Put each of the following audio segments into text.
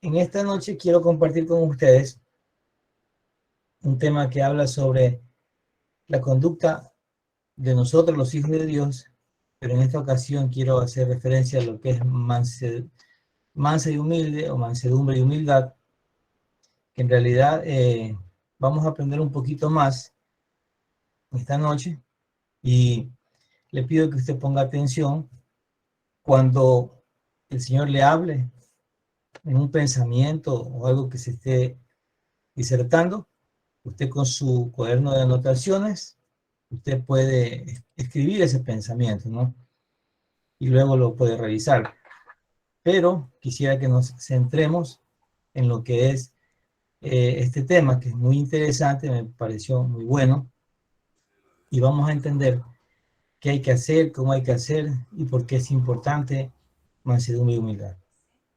En esta noche quiero compartir con ustedes un tema que habla sobre la conducta de nosotros, los hijos de Dios, pero en esta ocasión quiero hacer referencia a lo que es mansa y humilde, o mansedumbre y humildad, que en realidad vamos a aprender un poquito más esta noche, y le pido que usted ponga atención cuando el Señor le hable en un pensamiento o algo que se esté disertando. Usted con su cuaderno de anotaciones, usted puede escribir ese pensamiento, ¿no? Y luego lo puede revisar. Pero quisiera que nos centremos en lo que es este tema, que es muy interesante, me pareció muy bueno, y vamos a entender qué hay que hacer, cómo hay que hacer y por qué es importante mansedumbre y humildad.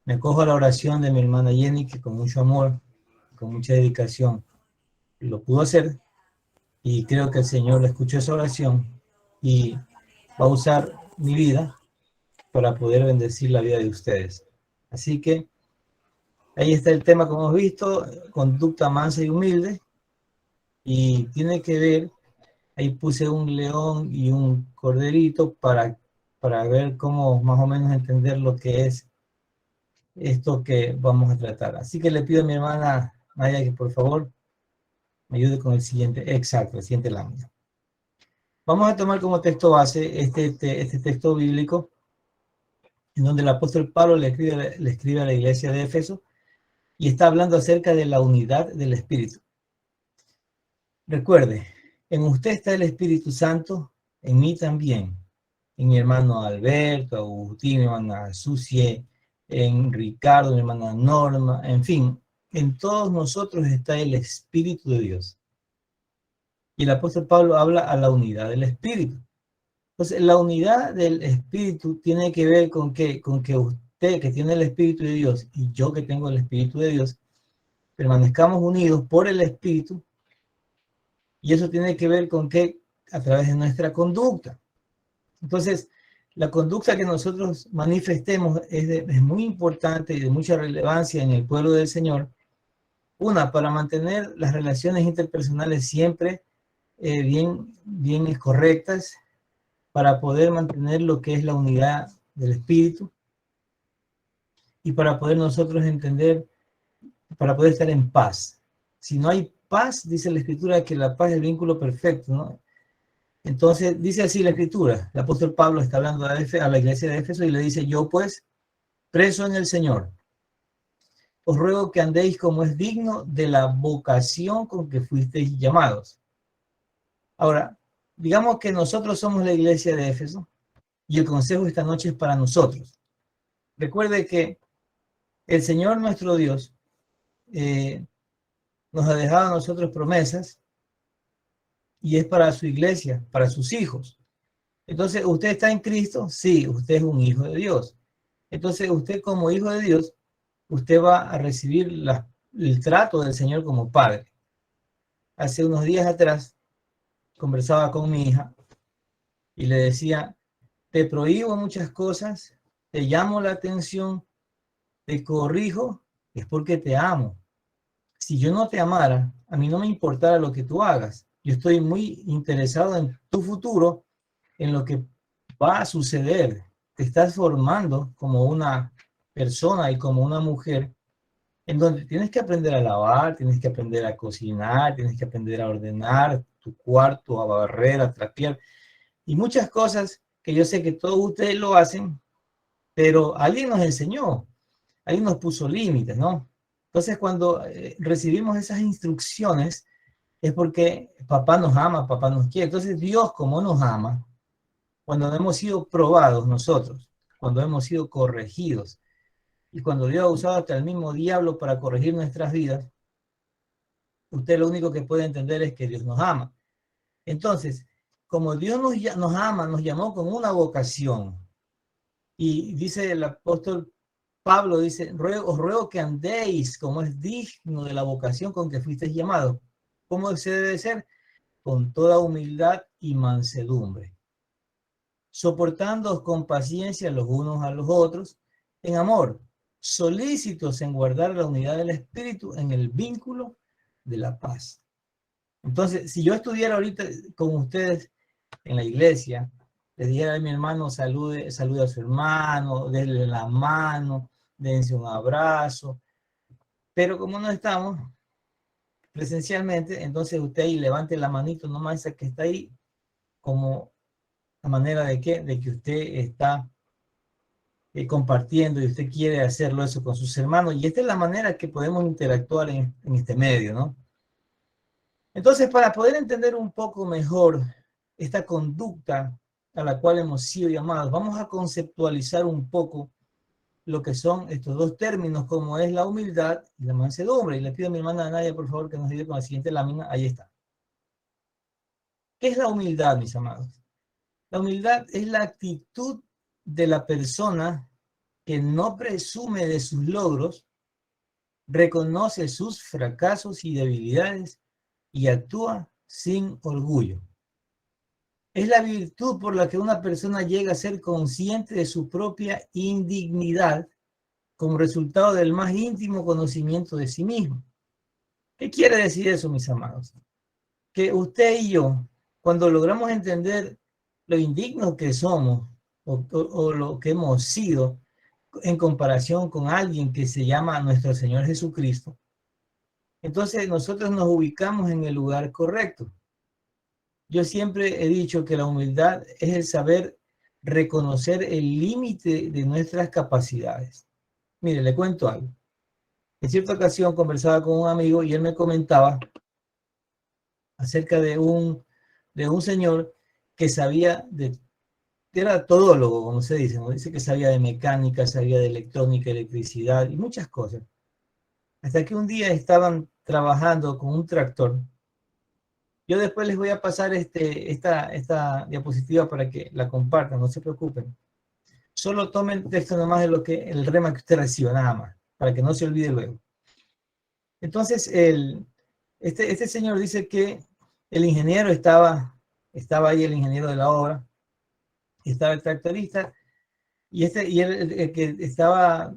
Me acojo a la oración de mi hermana Jenny, que con mucho amor, con mucha dedicación, lo pudo hacer, y creo que el Señor escuchó esa oración y va a usar mi vida para poder bendecir la vida de ustedes. Así que ahí está el tema, como hemos visto, conducta mansa y humilde, y tiene que ver, ahí puse un león y un corderito para ver cómo más o menos entender lo que es esto que vamos a tratar. Así que le pido a mi hermana Maya que por favor me ayude con el siguiente, exacto, el siguiente lámina. Vamos a tomar como texto base este texto bíblico en donde el apóstol Pablo le escribe a la iglesia de Éfeso y está hablando acerca de la unidad del Espíritu. Recuerde, en usted está el Espíritu Santo, en mí también, en mi hermano Alberto, Agustín, mi hermana Sucie, en Ricardo, mi hermana Norma, en fin, en todos nosotros está el Espíritu de Dios. Y el apóstol Pablo habla a la unidad del Espíritu. Entonces, la unidad del Espíritu tiene que ver con que usted que tiene el Espíritu de Dios y yo que tengo el Espíritu de Dios, permanezcamos unidos por el Espíritu, y eso tiene que ver con que a través de nuestra conducta. Entonces, la conducta que nosotros manifestemos es muy importante y de mucha relevancia en el pueblo del Señor. Una, para mantener las relaciones interpersonales siempre bien correctas, para poder mantener lo que es la unidad del Espíritu y para poder nosotros entender, para poder estar en paz. Si no hay paz, dice la Escritura que la paz es el vínculo perfecto, ¿no? Entonces, dice así la Escritura, el apóstol Pablo está hablando a la iglesia de Éfeso y le dice: yo pues, preso en el Señor, os ruego que andéis como es digno de la vocación con que fuisteis llamados. Ahora, digamos que nosotros somos la iglesia de Éfeso y el consejo esta noche es para nosotros. Recuerde que el Señor nuestro Dios nos ha dejado a nosotros promesas, y es para su iglesia, para sus hijos. Entonces, ¿usted está en Cristo? Sí, usted es un hijo de Dios. Entonces, usted como hijo de Dios, usted va a recibir el trato del Señor como padre. Hace unos días atrás conversaba con mi hija y le decía: te prohíbo muchas cosas, te llamo la atención, te corrijo, es porque te amo. Si yo no te amara, a mí no me importara lo que tú hagas. Yo estoy muy interesado en tu futuro, en lo que va a suceder. Te estás formando como una persona y como una mujer en donde tienes que aprender a lavar, tienes que aprender a cocinar, tienes que aprender a ordenar tu cuarto, a barrer, a trapear y muchas cosas que yo sé que todos ustedes lo hacen, pero alguien nos enseñó, alguien nos puso límites, ¿no? Entonces, cuando recibimos esas instrucciones, es porque papá nos ama, papá nos quiere. Entonces, Dios, como nos ama, cuando hemos sido probados nosotros, cuando hemos sido corregidos, y cuando Dios ha usado hasta el mismo diablo para corregir nuestras vidas, usted lo único que puede entender es que Dios nos ama. Entonces, como Dios nos ama, nos llamó con una vocación. Y dice el apóstol Pablo, dice: os ruego que andéis como es digno de la vocación con que fuisteis llamados. ¿Cómo se debe ser? Con toda humildad y mansedumbre, soportándoos con paciencia los unos a los otros en amor, solícitos en guardar la unidad del espíritu en el vínculo de la paz. Entonces, si yo estuviera ahorita con ustedes en la iglesia, les dijera a mi hermano, salude a su hermano, denle la mano, dense un abrazo, pero como no estamos presencialmente, entonces usted ahí levante la manito nomás esa que está ahí, como la manera de que usted está compartiendo y usted quiere hacerlo eso con sus hermanos, y esta es la manera que podemos interactuar en este medio, ¿no? Entonces, para poder entender un poco mejor esta conducta a la cual hemos sido llamados, vamos a conceptualizar un poco lo que son estos dos términos, como es la humildad y la mansedumbre. Y le pido a mi hermana Nadia, por favor, que nos ayude con la siguiente lámina. Ahí está. ¿Qué es la humildad, mis amados? La humildad es la actitud de la persona que no presume de sus logros, reconoce sus fracasos y debilidades y actúa sin orgullo. Es la virtud por la que una persona llega a ser consciente de su propia indignidad como resultado del más íntimo conocimiento de sí mismo. ¿Qué quiere decir eso, mis amados? Que usted y yo, cuando logramos entender lo indignos que somos o lo que hemos sido en comparación con alguien que se llama nuestro Señor Jesucristo, entonces nosotros nos ubicamos en el lugar correcto. Yo siempre he dicho que la humildad es el saber reconocer el límite de nuestras capacidades. Mire, le cuento algo. En cierta ocasión conversaba con un amigo y él me comentaba acerca de un señor que sabía era todólogo, como se dice, ¿no? Dice que sabía de mecánica, sabía de electrónica, electricidad y muchas cosas. Hasta que un día estaban trabajando con un tractor. Yo después les voy a pasar esta diapositiva para que la compartan, no se preocupen. Solo tomen texto nomás de el rema que usted reciba, nada más, para que no se olvide luego. Entonces, este señor dice que el ingeniero estaba ahí, el ingeniero de la obra, estaba el tractorista, y el que estaba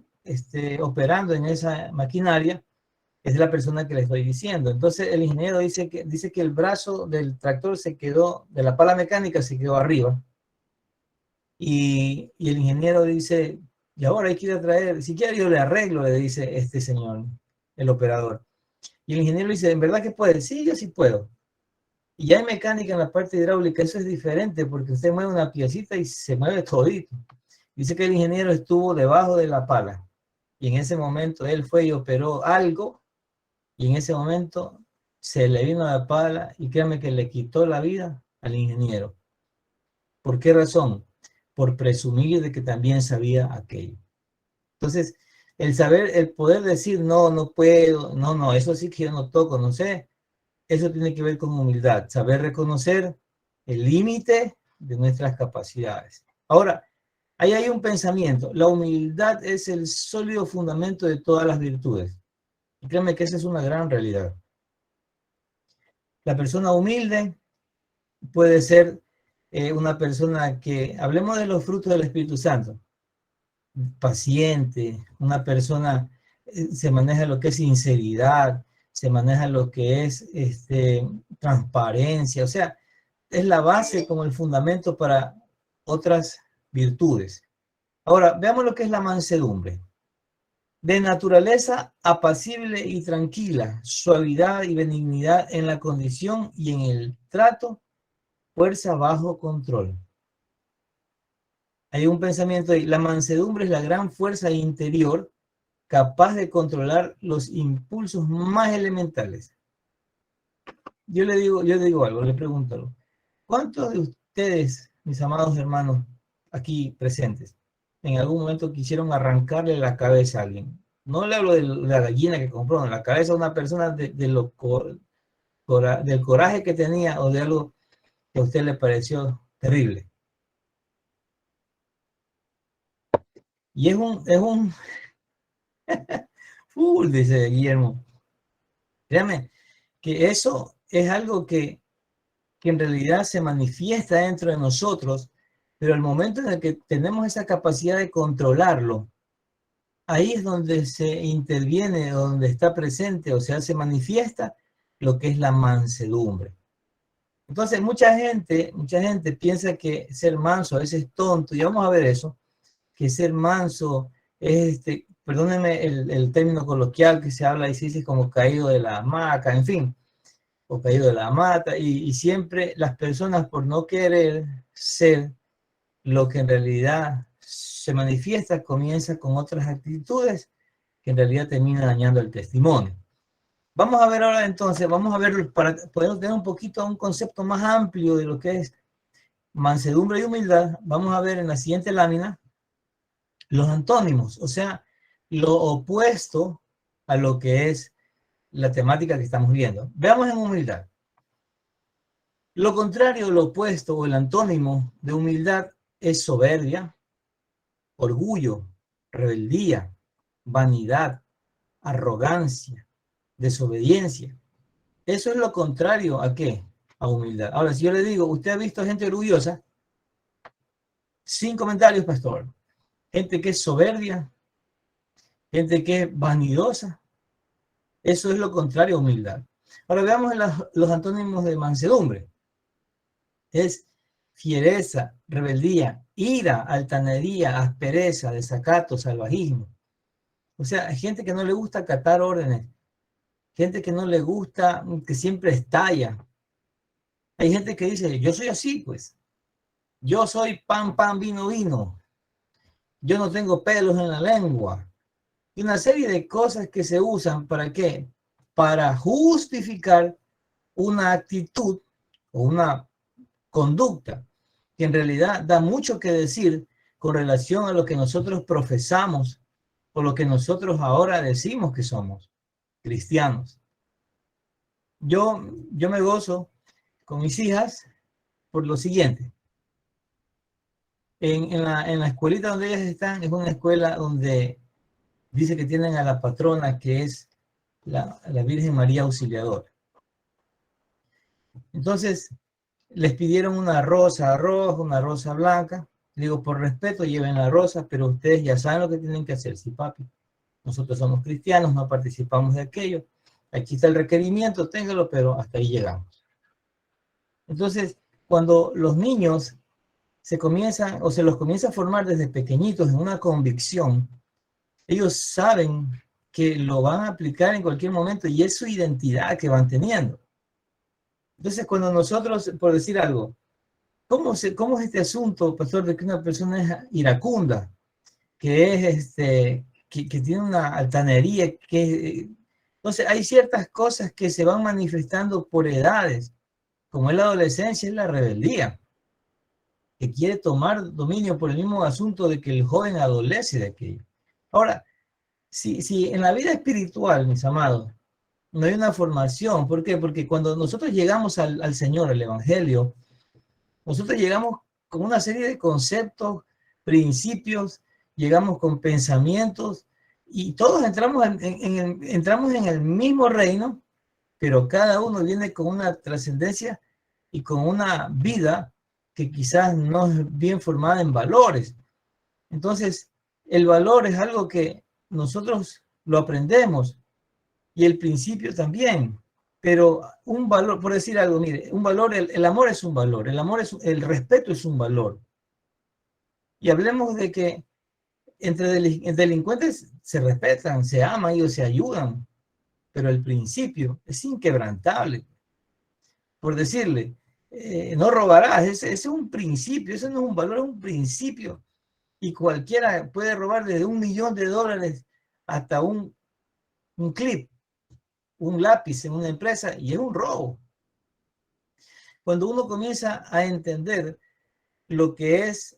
operando en esa maquinaria es la persona que le estoy diciendo. Entonces el ingeniero dice que el brazo del tractor se quedó, de la pala mecánica se quedó arriba. Y el ingeniero dice, y ahora hay que ir a traer, si quiere yo le arreglo, le dice este señor, el operador. Y el ingeniero dice, ¿en verdad que puede? Sí, yo sí puedo. Y ya hay mecánica en la parte hidráulica, eso es diferente, porque usted mueve una piecita y se mueve todito. Dice que el ingeniero estuvo debajo de la pala. Y en ese momento él fue y operó algo, y en ese momento se le vino la pala, y créame que le quitó la vida al ingeniero. ¿Por qué razón? Por presumir de que también sabía aquello. Entonces, el poder decir, no, no puedo, no, eso sí que yo no toco, no sé, eso tiene que ver con humildad, saber reconocer el límite de nuestras capacidades. Ahora, ahí hay un pensamiento, la humildad es el sólido fundamento de todas las virtudes. Y créanme que esa es una gran realidad. La persona humilde puede ser una persona que, hablemos de los frutos del Espíritu Santo, paciente, una persona, se maneja lo que es sinceridad, se maneja lo que es transparencia, o sea, es la base como el fundamento para otras virtudes. Ahora, veamos lo que es la mansedumbre. De naturaleza apacible y tranquila, suavidad y benignidad en la condición y en el trato, fuerza bajo control. Hay un pensamiento ahí, la mansedumbre es la gran fuerza interior capaz de controlar los impulsos más elementales. Yo le digo algo, le pregunto algo. ¿Cuántos de ustedes, mis amados hermanos aquí presentes, en algún momento quisieron arrancarle la cabeza a alguien? No le hablo de la gallina que compró, la cabeza de una persona del coraje que tenía o de algo que a usted le pareció terrible. Y es un dice Guillermo. Créame que eso es algo que en realidad se manifiesta dentro de nosotros, pero el momento en el que tenemos esa capacidad de controlarlo, ahí es donde se interviene, donde está presente, o sea, se manifiesta lo que es la mansedumbre. Entonces, mucha gente piensa que ser manso a veces es tonto, y vamos a ver eso, que ser manso es, perdónenme el término coloquial que se habla y se dice como caído de la hamaca, en fin, o caído de la mata, y siempre las personas por no querer ser lo que en realidad se manifiesta, comienza con otras actitudes que en realidad termina dañando el testimonio. Vamos a ver ahora entonces, vamos a ver para poder tener un poquito un concepto más amplio de lo que es mansedumbre y humildad. Vamos a ver en la siguiente lámina los antónimos, o sea, lo opuesto a lo que es la temática que estamos viendo. Veamos en humildad. Lo contrario, lo opuesto o el antónimo de humildad es soberbia, orgullo, rebeldía, vanidad, arrogancia, desobediencia. Eso es lo contrario ¿a qué? A humildad. Ahora, si yo le digo, ¿usted ha visto gente orgullosa? Sin comentarios, pastor. Gente que es soberbia, gente que es vanidosa. Eso es lo contrario a humildad. Ahora veamos los antónimos de mansedumbre. Es fiereza, rebeldía, ira, altanería, aspereza, desacato, salvajismo. O sea, hay gente que no le gusta acatar órdenes, gente que no le gusta, que siempre estalla. Hay gente que dice, yo soy así, pues. Yo soy pan, pan, vino, vino. Yo no tengo pelos en la lengua. Y una serie de cosas que se usan, ¿para qué? Para justificar una actitud o una conducta que en realidad da mucho que decir con relación a lo que nosotros profesamos o lo que nosotros ahora decimos que somos cristianos. Yo me gozo con mis hijas por lo siguiente. En la escuelita donde ellas están, es una escuela donde dice que tienen a la patrona que es la Virgen María Auxiliadora. Entonces, les pidieron una rosa roja, una rosa blanca. Digo, por respeto, lleven la rosa, pero ustedes ya saben lo que tienen que hacer. Sí, papi, nosotros somos cristianos, no participamos de aquello. Aquí está el requerimiento, téngalo, pero hasta ahí llegamos. Entonces, cuando los niños se comienzan o se los comienza a formar desde pequeñitos en una convicción, ellos saben que lo van a aplicar en cualquier momento y es su identidad que van teniendo. Entonces, cuando nosotros, por decir algo, ¿cómo es este asunto, pastor, de que una persona es iracunda, que es que tiene una altanería, entonces hay ciertas cosas que se van manifestando por edades, como es la adolescencia, es la rebeldía, que quiere tomar dominio por el mismo asunto de que el joven adolece de aquello. Ahora, si en la vida espiritual, mis amados, no hay una formación, ¿por qué? Porque cuando nosotros llegamos al Señor, al Evangelio, nosotros llegamos con una serie de conceptos, principios, llegamos con pensamientos y todos entramos en el mismo reino, pero cada uno viene con una trascendencia y con una vida que quizás no es bien formada en valores. Entonces, el valor es algo que nosotros lo aprendemos y el principio también. Pero un valor, por decir algo, mire, un valor, el amor es un valor, el respeto es un valor. Y hablemos de que entre delincuentes se respetan, se aman y se ayudan, pero el principio es inquebrantable. Por decirle, no robarás, ese es un principio, eso no es un valor, es un principio. Y cualquiera puede robar desde $1.000.000 hasta un clip, un lápiz en una empresa y es un robo. Cuando uno comienza a entender lo que es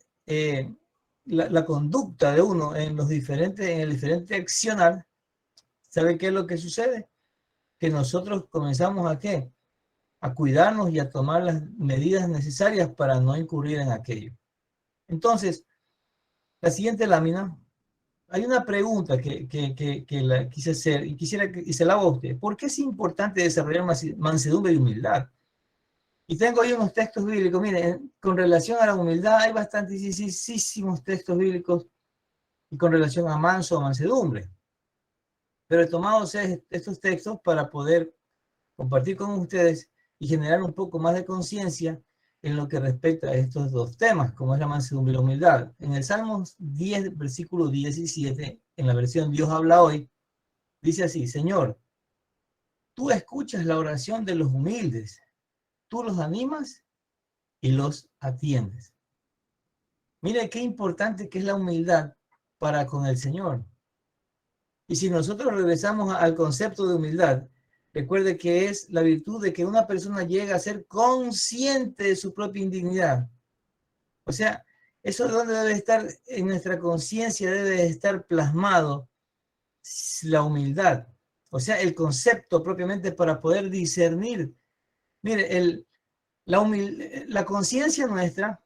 la conducta de uno en el diferente accionar, ¿sabe qué es lo que sucede? Que nosotros comenzamos a ¿qué? A cuidarnos y a tomar las medidas necesarias para no incurrir en aquello. Entonces, la siguiente lámina, hay una pregunta que la quise hacer y quisiera que se la haga a usted. ¿Por qué es importante desarrollar mansedumbre y humildad? Y tengo ahí unos textos bíblicos. Miren, con relación a la humildad hay bastantísimos textos bíblicos y con relación a manso o mansedumbre. Pero he tomado estos textos para poder compartir con ustedes y generar un poco más de conciencia en lo que respecta a estos dos temas, como es la mansedumbre y la humildad. En el Salmos 10, versículo 17, en la versión Dios habla hoy, dice así: Señor, tú escuchas la oración de los humildes, tú los animas y los atiendes. Mire qué importante que es la humildad para con el Señor. Y si nosotros regresamos al concepto de humildad, recuerde que es la virtud de que una persona llega a ser consciente de su propia indignidad. O sea, eso es donde debe estar en nuestra conciencia, debe estar plasmado la humildad. O sea, el concepto propiamente para poder discernir. Mire, la conciencia nuestra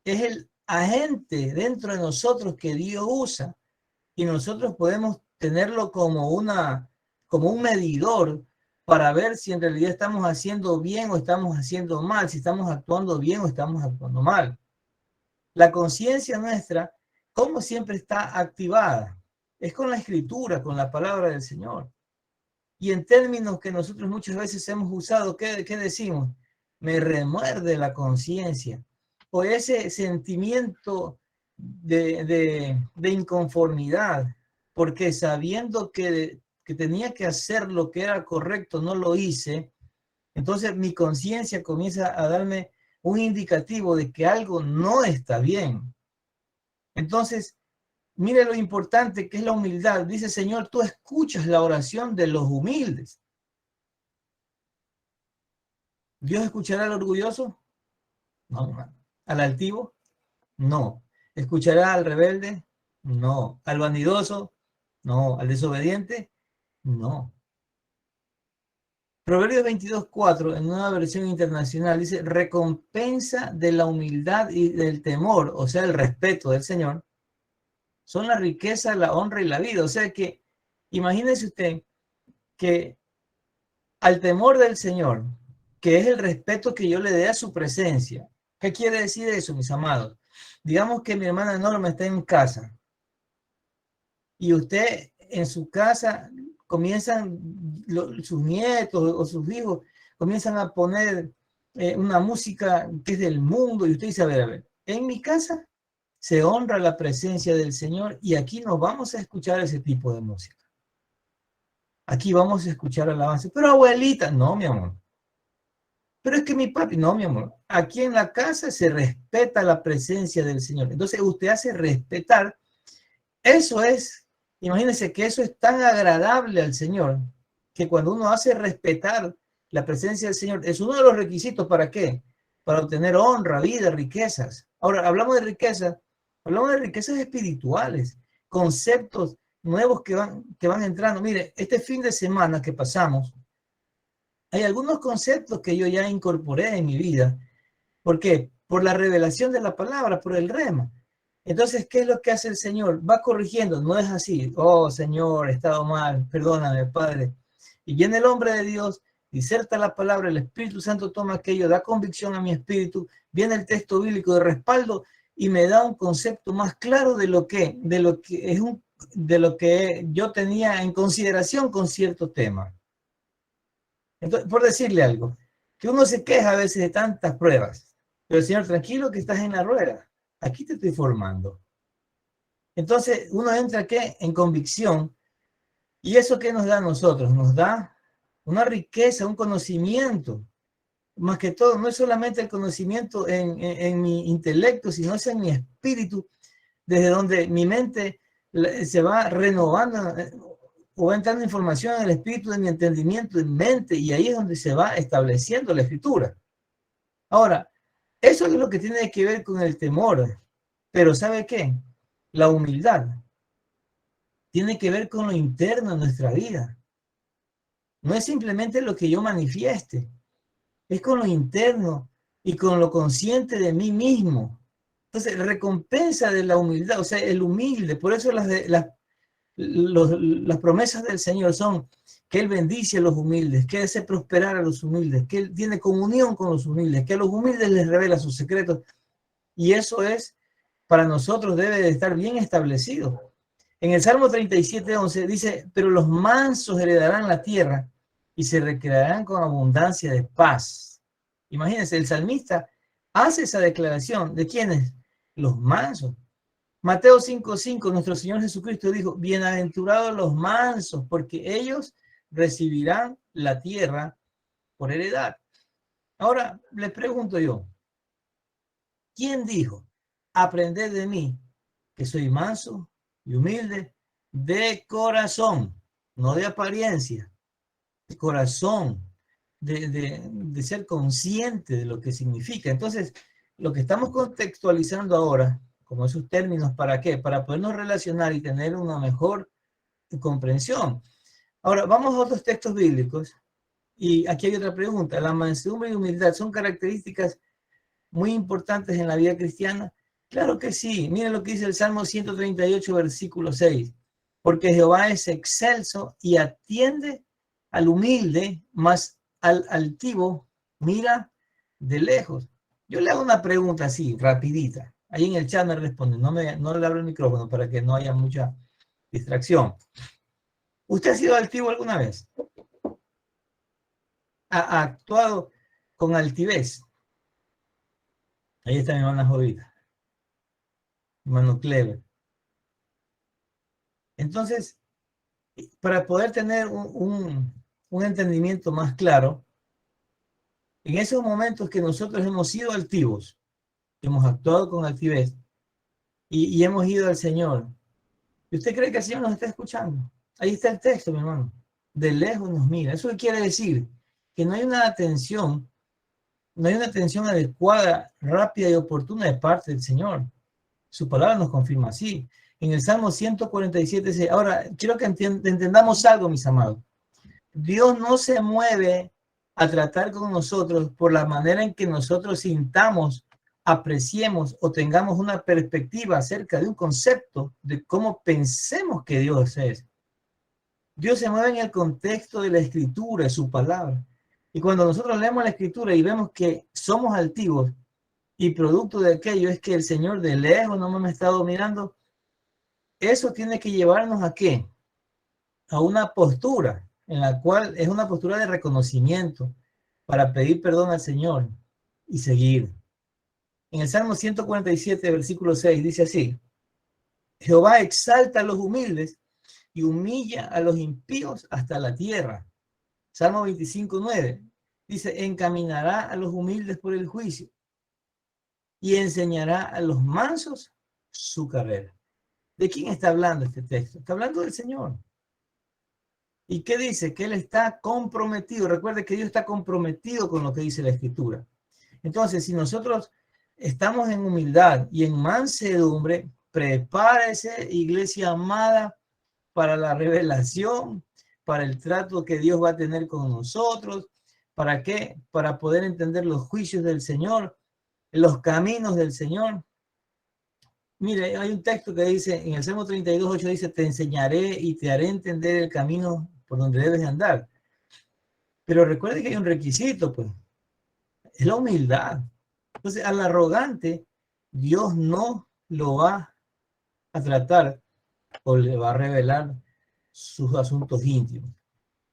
es el agente dentro de nosotros que Dios usa y nosotros podemos tenerlo como un medidor para ver si en realidad estamos haciendo bien o estamos haciendo mal, si estamos actuando bien o estamos actuando mal. La conciencia nuestra, como siempre, está activada. Es con la escritura, con la palabra del Señor. Y en términos que nosotros muchas veces hemos usado, ¿qué decimos? Me remuerde la conciencia. O ese sentimiento de inconformidad, porque sabiendo que tenía que hacer lo que era correcto, no lo hice. Entonces mi conciencia comienza a darme un indicativo de que algo no está bien. Entonces, mire lo importante que es la humildad. Dice, Señor, tú escuchas la oración de los humildes. ¿Dios escuchará al orgulloso? No. ¿Al altivo? No. ¿Escuchará al rebelde? No. ¿Al vanidoso? No. ¿Al desobediente? No. Proverbios 22:4, en una versión internacional, dice: recompensa de la humildad y del temor, o sea, el respeto del Señor, son la riqueza, la honra y la vida. O sea que, imagínese usted que al temor del Señor, que es el respeto que yo le dé a su presencia. ¿Qué quiere decir eso, mis amados? Digamos que mi hermana Norma está en casa y usted en su casa comienzan sus nietos o sus hijos comienzan a poner una música que es del mundo y usted dice, a ver, en mi casa se honra la presencia del Señor y aquí no vamos a escuchar ese tipo de música. Aquí vamos a escuchar alabanza. Pero abuelita, no, mi amor. Pero es que mi papi, no, mi amor. Aquí en la casa se respeta la presencia del Señor. Entonces usted hace respetar. Eso es, imagínense que eso es tan agradable al Señor, que cuando uno hace respetar la presencia del Señor, es uno de los requisitos. ¿Para qué? Para obtener honra, vida, riquezas. Ahora, hablamos de riquezas espirituales, conceptos nuevos que van entrando. Mire, este fin de semana que pasamos, hay algunos conceptos que yo ya incorporé en mi vida. ¿Por qué? Por la revelación de la palabra, por el rema. Entonces, ¿qué es lo que hace el Señor? Va corrigiendo, no es así. Oh, Señor, he estado mal, perdóname, Padre. Y viene el hombre de Dios, diserta la palabra, el Espíritu Santo toma aquello, da convicción a mi espíritu, viene el texto bíblico de respaldo y me da un concepto más claro de lo que yo tenía en consideración con cierto tema. Entonces, por decirle algo, que uno se queja a veces de tantas pruebas, pero Señor, tranquilo que estás en la rueda, aquí te estoy formando. Entonces, uno entra ¿qué? En convicción, y eso ¿qué nos da a nosotros? Nos da una riqueza, un conocimiento, más que todo, no es solamente el conocimiento en mi intelecto, sino es en mi espíritu, desde donde mi mente se va renovando, o va entrando información en el espíritu de mi entendimiento, en mente, y ahí es donde se va estableciendo la escritura. Ahora, eso es lo que tiene que ver con el temor, pero ¿sabe qué? La humildad tiene que ver con lo interno de nuestra vida. No es simplemente lo que yo manifieste, es con lo interno y con lo consciente de mí mismo. Entonces, recompensa de la humildad, o sea, el humilde, por eso las promesas del Señor son que Él bendice a los humildes, que Él hace prosperar a los humildes, que Él tiene comunión con los humildes, que a los humildes les revela sus secretos. Y eso es para nosotros debe de estar bien establecido. En el Salmo 37:11 dice, pero los mansos heredarán la tierra y se recrearán con abundancia de paz. Imagínense, el salmista hace esa declaración. ¿De quiénes? Los mansos. Mateo 5:5, nuestro Señor Jesucristo dijo, bienaventurados los mansos, porque ellos recibirán la tierra por heredad. Ahora, les pregunto yo, ¿quién dijo, aprended de mí, que soy manso y humilde de corazón, no de apariencia, de corazón, de ser consciente de lo que significa? Entonces, lo que estamos contextualizando ahora, como esos términos, ¿para qué? Para podernos relacionar y tener una mejor comprensión. Ahora, vamos a otros textos bíblicos. Y aquí hay otra pregunta. ¿La mansedumbre y humildad son características muy importantes en la vida cristiana? Claro que sí. Miren lo que dice el Salmo 138, versículo 6. Porque Jehová es excelso y atiende al humilde, mas al altivo mira de lejos. Yo le hago una pregunta así, rapidita. Ahí en el chat me responden. No le abro el micrófono para que no haya mucha distracción. ¿Usted ha sido altivo alguna vez? ¿Ha actuado con altivez? Ahí está mi hermana Jovita, mi hermano Clever. Entonces, para poder tener un entendimiento más claro, en esos momentos que nosotros hemos sido altivos, hemos actuado con altivez y hemos ido al Señor, ¿y usted cree que el Señor nos está escuchando? Ahí está el texto, mi hermano. De lejos nos mira. ¿Eso qué quiere decir? Que no hay una atención, no hay una atención adecuada, rápida y oportuna de parte del Señor. Su palabra nos confirma así. En el Salmo 147 dice, ahora, quiero que entendamos algo, mis amados. Dios no se mueve a tratar con nosotros por la manera en que nosotros sintamos, apreciemos o tengamos una perspectiva acerca de un concepto de cómo pensemos que Dios es. Dios se mueve en el contexto de la Escritura, de su palabra. Y cuando nosotros leemos la Escritura y vemos que somos altivos, y producto de aquello es que el Señor de lejos no me ha estado mirando, eso tiene que llevarnos ¿a qué? A una postura, en la cual es una postura de reconocimiento para pedir perdón al Señor y seguir. En el Salmo 147, versículo 6, dice así, Jehová exalta a los humildes y humilla a los impíos hasta la tierra. Salmo 25:9 dice, encaminará a los humildes por el juicio y enseñará a los mansos su carrera. ¿De quién está hablando este texto? Está hablando del Señor. ¿Y qué dice? Que Él está comprometido. Recuerde que Dios está comprometido con lo que dice la Escritura. Entonces, si nosotros estamos en humildad y en mansedumbre, prepárese, iglesia amada, para la revelación, para el trato que Dios va a tener con nosotros. ¿Para qué? Para poder entender los juicios del Señor, los caminos del Señor. Mire, hay un texto que dice, en el Salmo 32:8 dice, te enseñaré y te haré entender el camino por donde debes andar. Pero recuerde que hay un requisito, pues, es la humildad. Entonces, al arrogante, Dios no lo va a tratar o le va a revelar sus asuntos íntimos.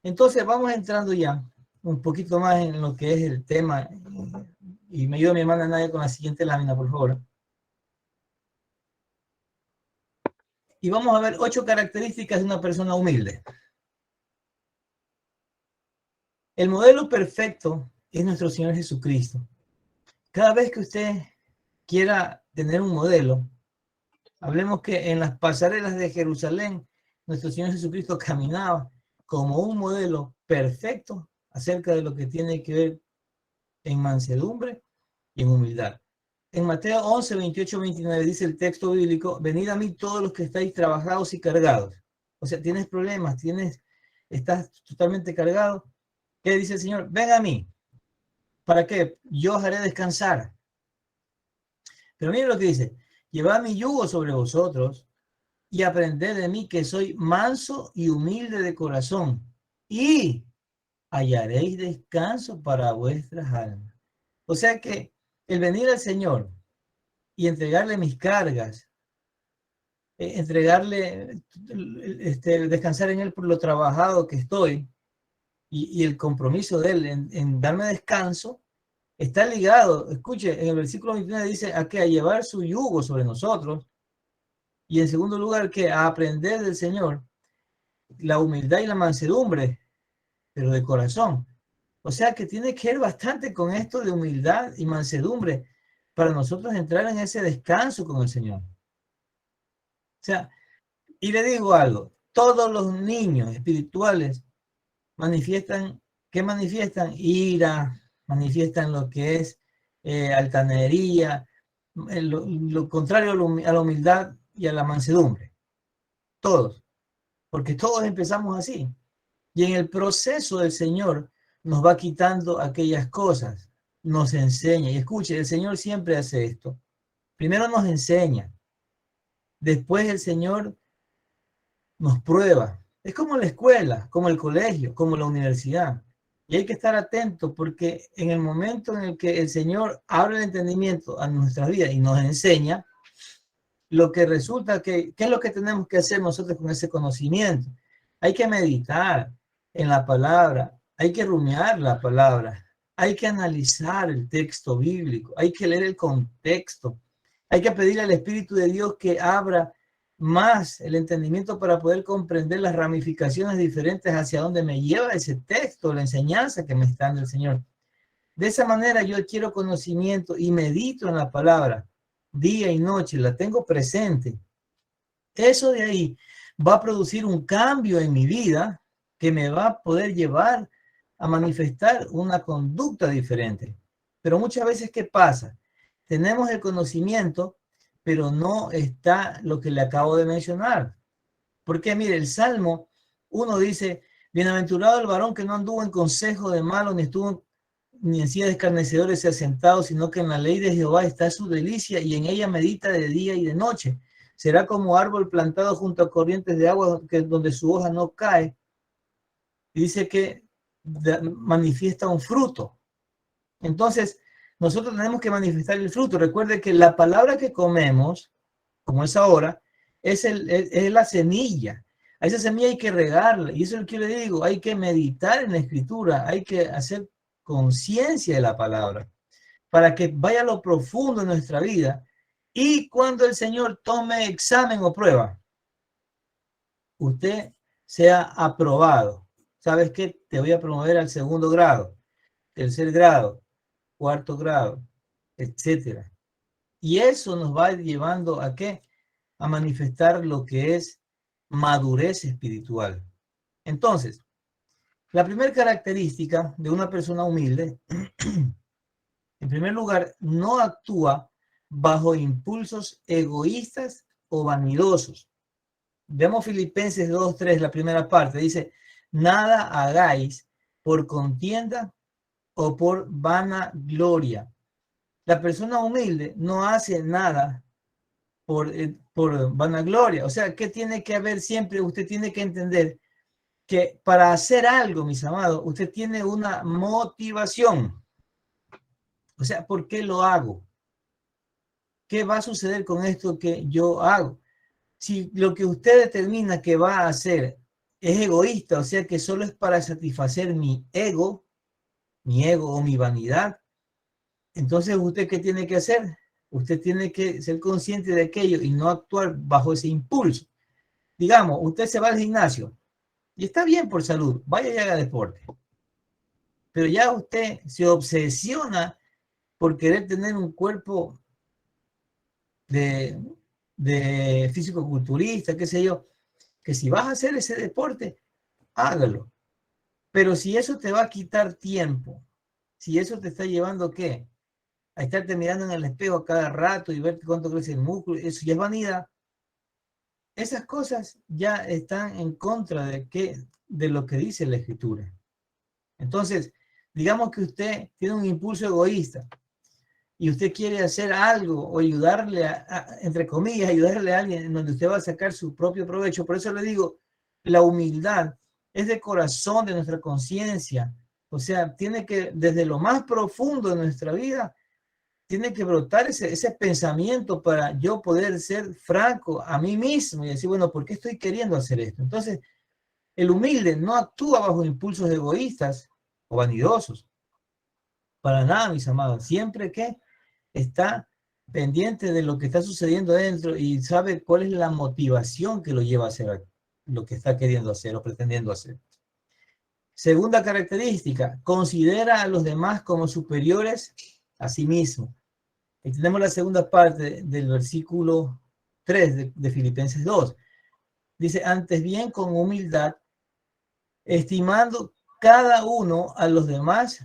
Entonces, vamos entrando ya un poquito más en lo que es el tema. Y me ayuda mi hermana Nadia con la siguiente lámina, por favor. Y vamos a ver 8 características de una persona humilde. El modelo perfecto es nuestro Señor Jesucristo. Cada vez que usted quiera tener un modelo, hablemos que en las pasarelas de Jerusalén, nuestro Señor Jesucristo caminaba como un modelo perfecto acerca de lo que tiene que ver en mansedumbre y en humildad. En Mateo 11, 28, 29 dice el texto bíblico, venid a mí todos los que estáis trabajados y cargados. O sea, tienes problemas, estás totalmente cargado. ¿Qué dice el Señor? Ven a mí. ¿Para qué? Yo os haré descansar. Pero miren lo que dice, llevad mi yugo sobre vosotros y aprended de mí que soy manso y humilde de corazón y hallaréis descanso para vuestras almas. O sea que el venir al Señor y entregarle mis cargas, entregarle, descansar en Él por lo trabajado que estoy y el compromiso de Él en darme descanso, está ligado, escuche, en el versículo 29 dice a que a llevar su yugo sobre nosotros, y en segundo lugar que a aprender del Señor la humildad y la mansedumbre, pero de corazón. O sea que tiene que ver bastante con esto de humildad y mansedumbre para nosotros entrar en ese descanso con el Señor. O sea, y le digo algo, todos los niños espirituales manifiestan, ¿qué manifiestan? Ira, manifiestan lo que es altanería, lo contrario a la humildad y a la mansedumbre. Todos, porque todos empezamos así. Y en el proceso del Señor nos va quitando aquellas cosas, nos enseña. Y escuche, el Señor siempre hace esto. Primero nos enseña, después el Señor nos prueba. Es como la escuela, como el colegio, como la universidad. Y hay que estar atentos porque en el momento en el que el Señor abre el entendimiento a nuestras vidas y nos enseña, lo que resulta que, ¿qué es lo que tenemos que hacer nosotros con ese conocimiento? Hay que meditar en la palabra, hay que rumiar la palabra, hay que analizar el texto bíblico, hay que leer el contexto, hay que pedirle al Espíritu de Dios que abra más el entendimiento para poder comprender las ramificaciones diferentes hacia donde me lleva ese texto, la enseñanza que me está dando el Señor. De esa manera yo adquiero conocimiento y medito en la palabra día y noche, la tengo presente. Eso de ahí va a producir un cambio en mi vida que me va a poder llevar a manifestar una conducta diferente. Pero muchas veces, ¿qué pasa? Tenemos el conocimiento, pero no está lo que le acabo de mencionar. Porque mire, el Salmo 1 dice, bienaventurado el varón que no anduvo en consejo de malos, ni estuvo ni en silla de escarnecedores se ha sentado, sino que en la ley de Jehová está su delicia y en ella medita de día y de noche. Será como árbol plantado junto a corrientes de agua donde su hoja no cae. Y dice que manifiesta un fruto. Entonces, nosotros tenemos que manifestar el fruto. Recuerde que la palabra que comemos, como es ahora, es la semilla. A esa semilla hay que regarla. Y eso es lo que yo le digo, hay que meditar en la escritura, hay que hacer conciencia de la palabra para que vaya a lo profundo de nuestra vida. Y cuando el Señor tome examen o prueba, usted sea aprobado. ¿Sabes qué? Te voy a promover al segundo grado, tercer grado, cuarto grado, etcétera. Y eso nos va llevando a ¿qué? A manifestar lo que es madurez espiritual. Entonces, la primera característica de una persona humilde, en primer lugar, no actúa bajo impulsos egoístas o vanidosos. Veamos Filipenses 2:3, la primera parte. Dice, nada hagáis por contienda o por vanagloria. La persona humilde no hace nada por vanagloria. O sea, ¿qué tiene que haber siempre? Usted tiene que entender que para hacer algo, mis amados, usted tiene una motivación. O sea, ¿por qué lo hago? ¿Qué va a suceder con esto que yo hago? Si lo que usted determina que va a hacer es egoísta, o sea que solo es para satisfacer mi ego o mi vanidad, entonces usted ¿qué tiene que hacer? Usted tiene que ser consciente de aquello y no actuar bajo ese impulso. Digamos, usted se va al gimnasio y está bien por salud, vaya y haga deporte. Pero ya usted se obsesiona por querer tener un cuerpo de físico-culturista, qué sé yo, que si vas a hacer ese deporte, hágalo. Pero si eso te va a quitar tiempo, si eso te está llevando, ¿qué? A estarte mirando en el espejo cada rato y ver cuánto crece el músculo, eso ya es vanidad. Esas cosas ya están en contra de lo que dice la Escritura. Entonces, digamos que usted tiene un impulso egoísta y usted quiere hacer algo o ayudarle, entre comillas, ayudarle a alguien en donde usted va a sacar su propio provecho. Por eso le digo, la humildad es de corazón, de nuestra conciencia. O sea, tiene que, desde lo más profundo de nuestra vida, tiene que brotar ese pensamiento para yo poder ser franco a mí mismo y decir, bueno, ¿por qué estoy queriendo hacer esto? Entonces, el humilde no actúa bajo impulsos egoístas o vanidosos. Para nada, mis amados. Siempre que está pendiente de lo que está sucediendo dentro y sabe cuál es la motivación que lo lleva a hacer lo que está queriendo hacer o pretendiendo hacer. Segunda característica, considera a los demás como superiores a sí mismo. Y tenemos la segunda parte del versículo 3 de Filipenses 2. Dice, antes bien con humildad, estimando cada uno a los demás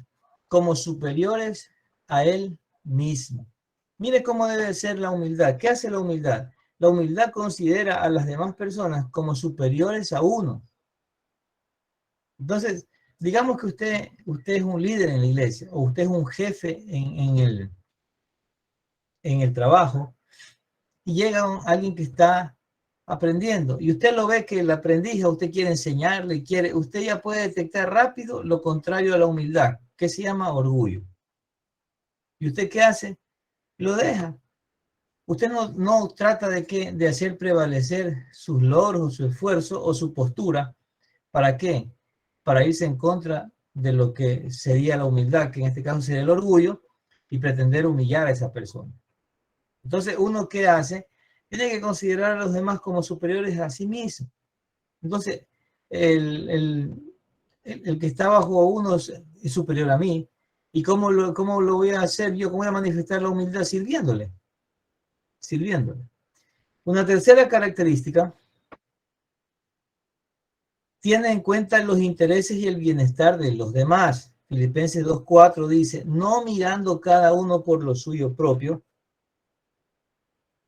como superiores a él mismo. Mire cómo debe ser la humildad. ¿Qué hace la humildad? La humildad considera a las demás personas como superiores a uno. Entonces, digamos que usted es un líder en la iglesia o usted es un jefe en el trabajo y llega alguien que está aprendiendo y usted lo ve que el aprendiz a usted quiere enseñarle, usted ya puede detectar rápido lo contrario a la humildad, que se llama orgullo. ¿Y usted qué hace? Lo deja. Usted no trata de hacer prevalecer sus logros, su esfuerzo o su postura. ¿Para qué? Para irse en contra de lo que sería la humildad, que en este caso sería el orgullo, y pretender humillar a esa persona. Entonces, ¿uno qué hace? Tiene que considerar a los demás como superiores a sí mismo. Entonces, el que está bajo uno es superior a mí. ¿Y cómo lo voy a hacer yo? ¿Cómo voy a manifestar la humildad? Sirviéndole. Una tercera característica, tiene en cuenta los intereses y el bienestar de los demás. Filipenses 2:4 dice, no mirando cada uno por lo suyo propio,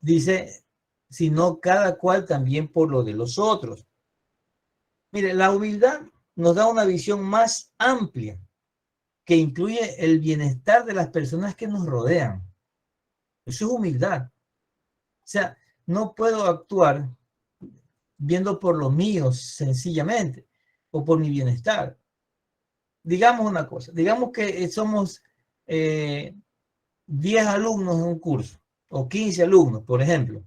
dice, sino cada cual también por lo de los otros. Mire, la humildad nos da una visión más amplia que incluye el bienestar de las personas que nos rodean. Eso es humildad. O sea, no puedo actuar viendo por lo mío sencillamente o por mi bienestar. Digamos una cosa, digamos que somos 10 alumnos en un curso o 15 alumnos, por ejemplo.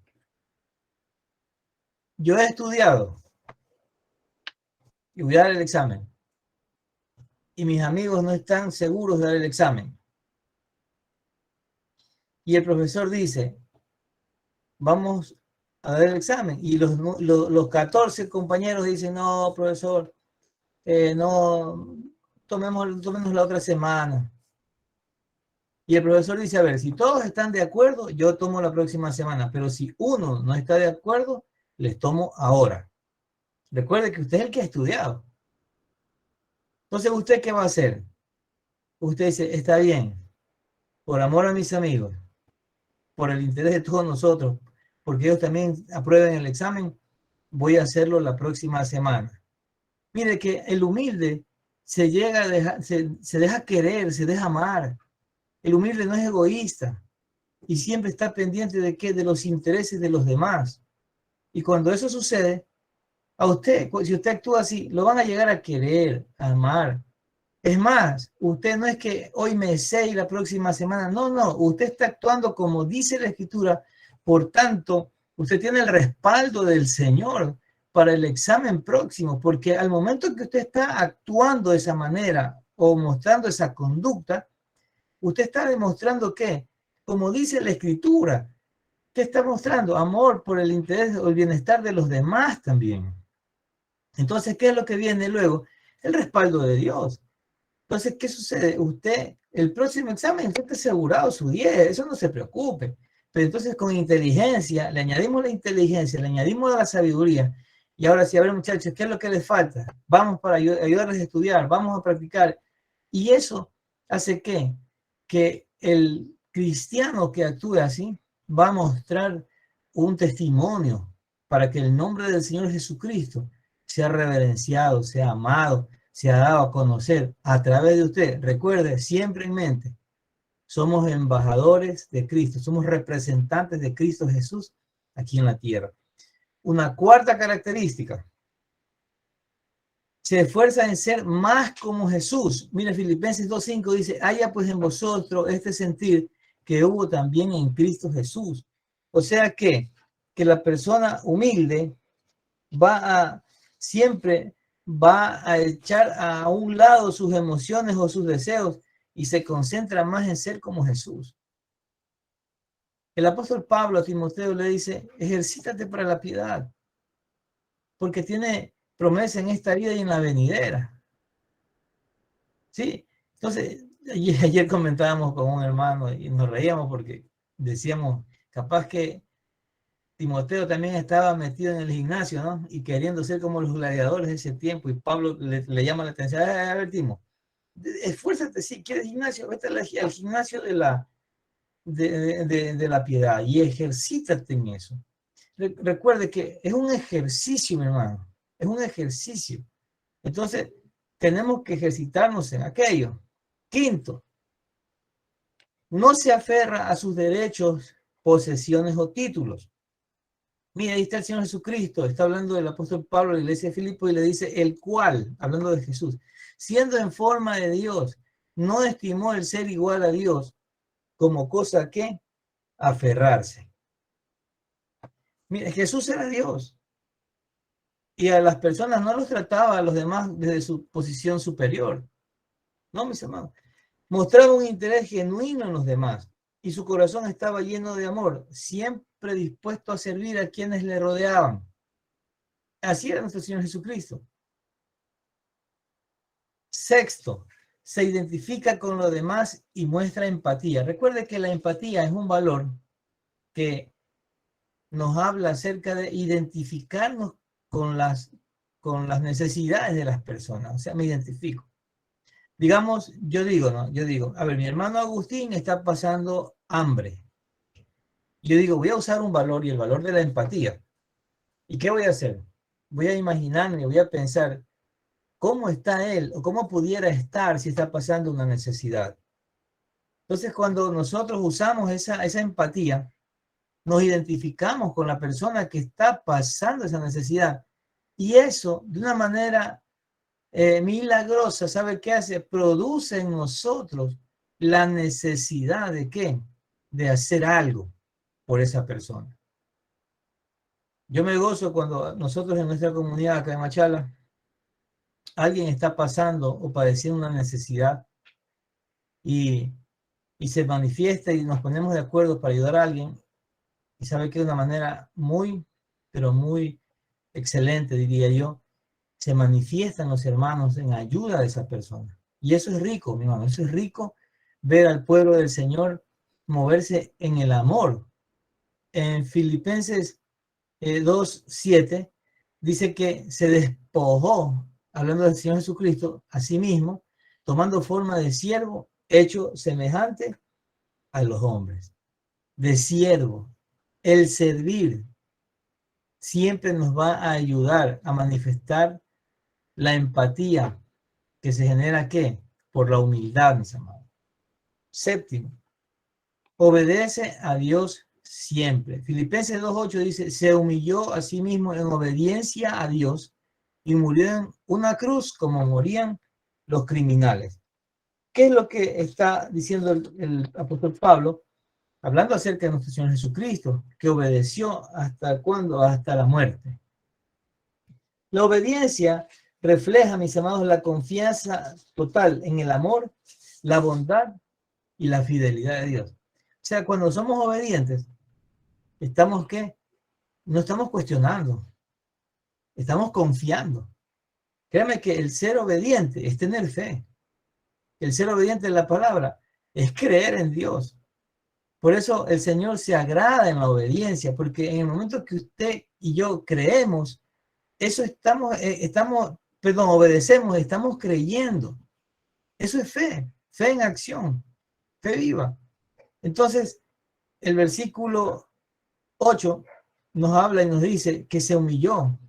Yo he estudiado y voy a dar el examen y mis amigos no están seguros de dar el examen. Y el profesor dice, vamos a dar el examen. Y los 14 compañeros dicen, no, profesor, no, tomemos la otra semana. Y el profesor dice, a ver, si todos están de acuerdo, yo tomo la próxima semana, pero si uno no está de acuerdo, les tomo ahora. Recuerde que usted es el que ha estudiado. Entonces, ¿usted qué va a hacer? Usted dice, está bien, por amor a mis amigos, por el interés de todos nosotros, porque ellos también aprueben el examen, voy a hacerlo la próxima semana. Mire que el humilde se deja querer, se deja amar. El humilde no es egoísta y siempre está pendiente de qué, de los intereses de los demás. Y cuando eso sucede, a usted, si usted actúa así, lo van a llegar a querer, a amar. Es más, usted no es que hoy me sé y la próxima semana, no, usted está actuando como dice la Escritura, por tanto, usted tiene el respaldo del Señor para el examen próximo, porque al momento que usted está actuando de esa manera o mostrando esa conducta, usted está demostrando que, como dice la Escritura, ¿qué está mostrando? Amor por el interés o el bienestar de los demás también. Entonces, ¿qué es lo que viene luego? El respaldo de Dios. Entonces, ¿qué sucede? Usted, el próximo examen, usted está asegurado su 10, eso no se preocupe. Pero entonces con inteligencia, le añadimos la inteligencia, le añadimos la sabiduría. Y ahora sí, a ver muchachos, ¿qué es lo que les falta? Vamos para ayudarles a estudiar, vamos a practicar. Y eso hace que el cristiano que actúe así va a mostrar un testimonio para que el nombre del Señor Jesucristo sea reverenciado, sea amado, se ha dado a conocer a través de usted. Recuerde siempre en mente, somos embajadores de Cristo, somos representantes de Cristo Jesús aquí en la tierra. Una cuarta característica, se esfuerza en ser más como Jesús. Mire, Filipenses 2:5 dice, haya pues en vosotros este sentir que hubo también en Cristo Jesús. O sea que la persona humilde siempre va a echar a un lado sus emociones o sus deseos y se concentra más en ser como Jesús. El apóstol Pablo a Timoteo le dice, ejercítate para la piedad, porque tiene promesa en esta vida y en la venidera. ¿Sí? Entonces, ayer comentábamos con un hermano y nos reíamos porque decíamos, capaz que Timoteo también estaba metido en el gimnasio, ¿no? Y queriendo ser como los gladiadores de ese tiempo. Y Pablo le llama la atención, a ver, Timo, esfuérzate, si quieres gimnasio, vete al gimnasio de la piedad y ejercítate en eso. Recuerde que es un ejercicio, mi hermano, es un ejercicio. Entonces, tenemos que ejercitarnos en aquello. Quinto, no se aferra a sus derechos, posesiones o títulos. Mira, ahí está el Señor Jesucristo, está hablando del apóstol Pablo, la iglesia de Filipo, y le dice, el cual, hablando de Jesús, siendo en forma de Dios, no estimó el ser igual a Dios como cosa que aferrarse. Mira, Jesús era Dios, y a las personas no los trataba a los demás desde su posición superior. No, mis hermanos. Mostraba un interés genuino en los demás, y su corazón estaba lleno de amor, siempre dispuesto a servir a quienes le rodeaban. Así era nuestro Señor Jesucristo. Sexto, se identifica con los demás y muestra empatía. Recuerde que la empatía es un valor que nos habla acerca de identificarnos con las necesidades de las personas. O sea, me identifico. Digamos, yo digo, ¿no? Yo digo, a ver, mi hermano Agustín está pasando hambre. Yo digo, voy a usar un valor y el valor de la empatía. ¿Y qué voy a hacer? Voy a imaginarme, voy a pensar cómo está él o cómo pudiera estar si está pasando una necesidad. Entonces, cuando nosotros usamos esa empatía, nos identificamos con la persona que está pasando esa necesidad. Y eso, de una manera milagrosa, ¿sabe qué hace? Produce en nosotros la necesidad de ¿qué? De hacer algo por esa persona. Yo me gozo cuando nosotros en nuestra comunidad acá en Machala, alguien está pasando o padeciendo una necesidad y se manifiesta y nos ponemos de acuerdo para ayudar a alguien. Y sabe que de una manera muy, pero muy excelente, diría yo, se manifiestan los hermanos en ayuda de esa persona. Y eso es rico, mi hermano, eso es rico ver al pueblo del Señor moverse en el amor. En Filipenses 2:7 dice que se despojó, hablando del Señor Jesucristo, a sí mismo, tomando forma de siervo, hecho semejante a los hombres. De siervo. El servir siempre nos va a ayudar a manifestar la empatía que se genera ¿qué? Por la humildad, mis amados. Séptimo, obedece a Dios siempre. Filipenses 2:8 dice, se humilló a sí mismo en obediencia a Dios y murió en una cruz como morían los criminales. ¿Qué es lo que está diciendo el apóstol Pablo? Hablando acerca de nuestro Señor Jesucristo, que obedeció hasta cuándo, hasta la muerte. La obediencia refleja, mis amados, la confianza total en el amor, la bondad y la fidelidad de Dios. O sea, cuando somos obedientes, estamos ¿qué? No estamos cuestionando, estamos confiando. Créame que el ser obediente es tener fe. El ser obediente en la palabra es creer en Dios. Por eso el Señor se agrada en la obediencia, porque en el momento que usted y yo creemos, eso obedecemos, estamos creyendo. Eso es fe en acción, fe viva. Entonces, el versículo 8 nos habla y nos dice que se humilló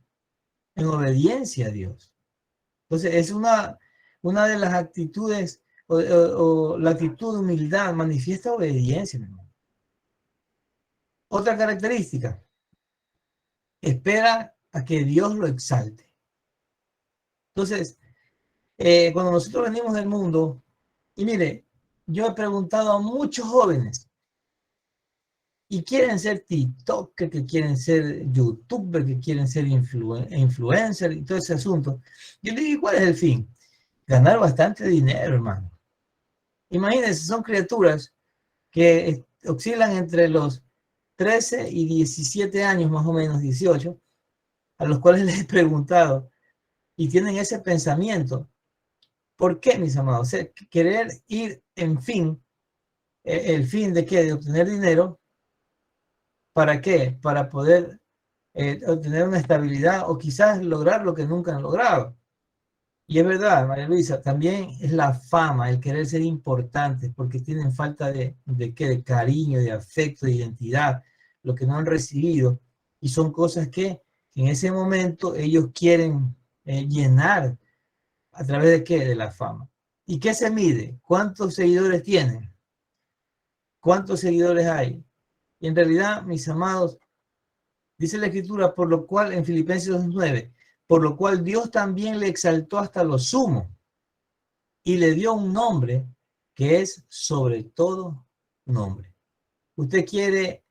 en obediencia a Dios. Entonces, es una de las actitudes o la actitud de humildad manifiesta obediencia, mi hermano. Otra característica, espera a que Dios lo exalte. Entonces, cuando nosotros venimos del mundo, y mire, yo he preguntado a muchos jóvenes, y quieren ser TikToker, que quieren ser YouTuber, que quieren ser influencer y todo ese asunto. Yo le digo, ¿cuál es el fin? Ganar bastante dinero, hermano. Imagínense, son criaturas que oscilan entre los 13 y 17 años, más o menos 18, a los cuales les he preguntado y tienen ese pensamiento. ¿Por qué, mis amados? O sea, querer ir, en fin, el fin de qué? De obtener dinero. ¿Para qué? Para poder obtener una estabilidad o quizás lograr lo que nunca han logrado. Y es verdad, María Luisa, también es la fama, el querer ser importantes, porque tienen falta ¿qué? De cariño, de afecto, de identidad, lo que no han recibido. Y son cosas que en ese momento ellos quieren llenar a través de qué? De la fama. ¿Y qué se mide? ¿Cuántos seguidores tienen? ¿Cuántos seguidores hay? Y en realidad, mis amados, dice la Escritura, por lo cual en Filipenses 2:9, por lo cual Dios también le exaltó hasta lo sumo y le dio un nombre que es sobre todo nombre. ¿Usted quiere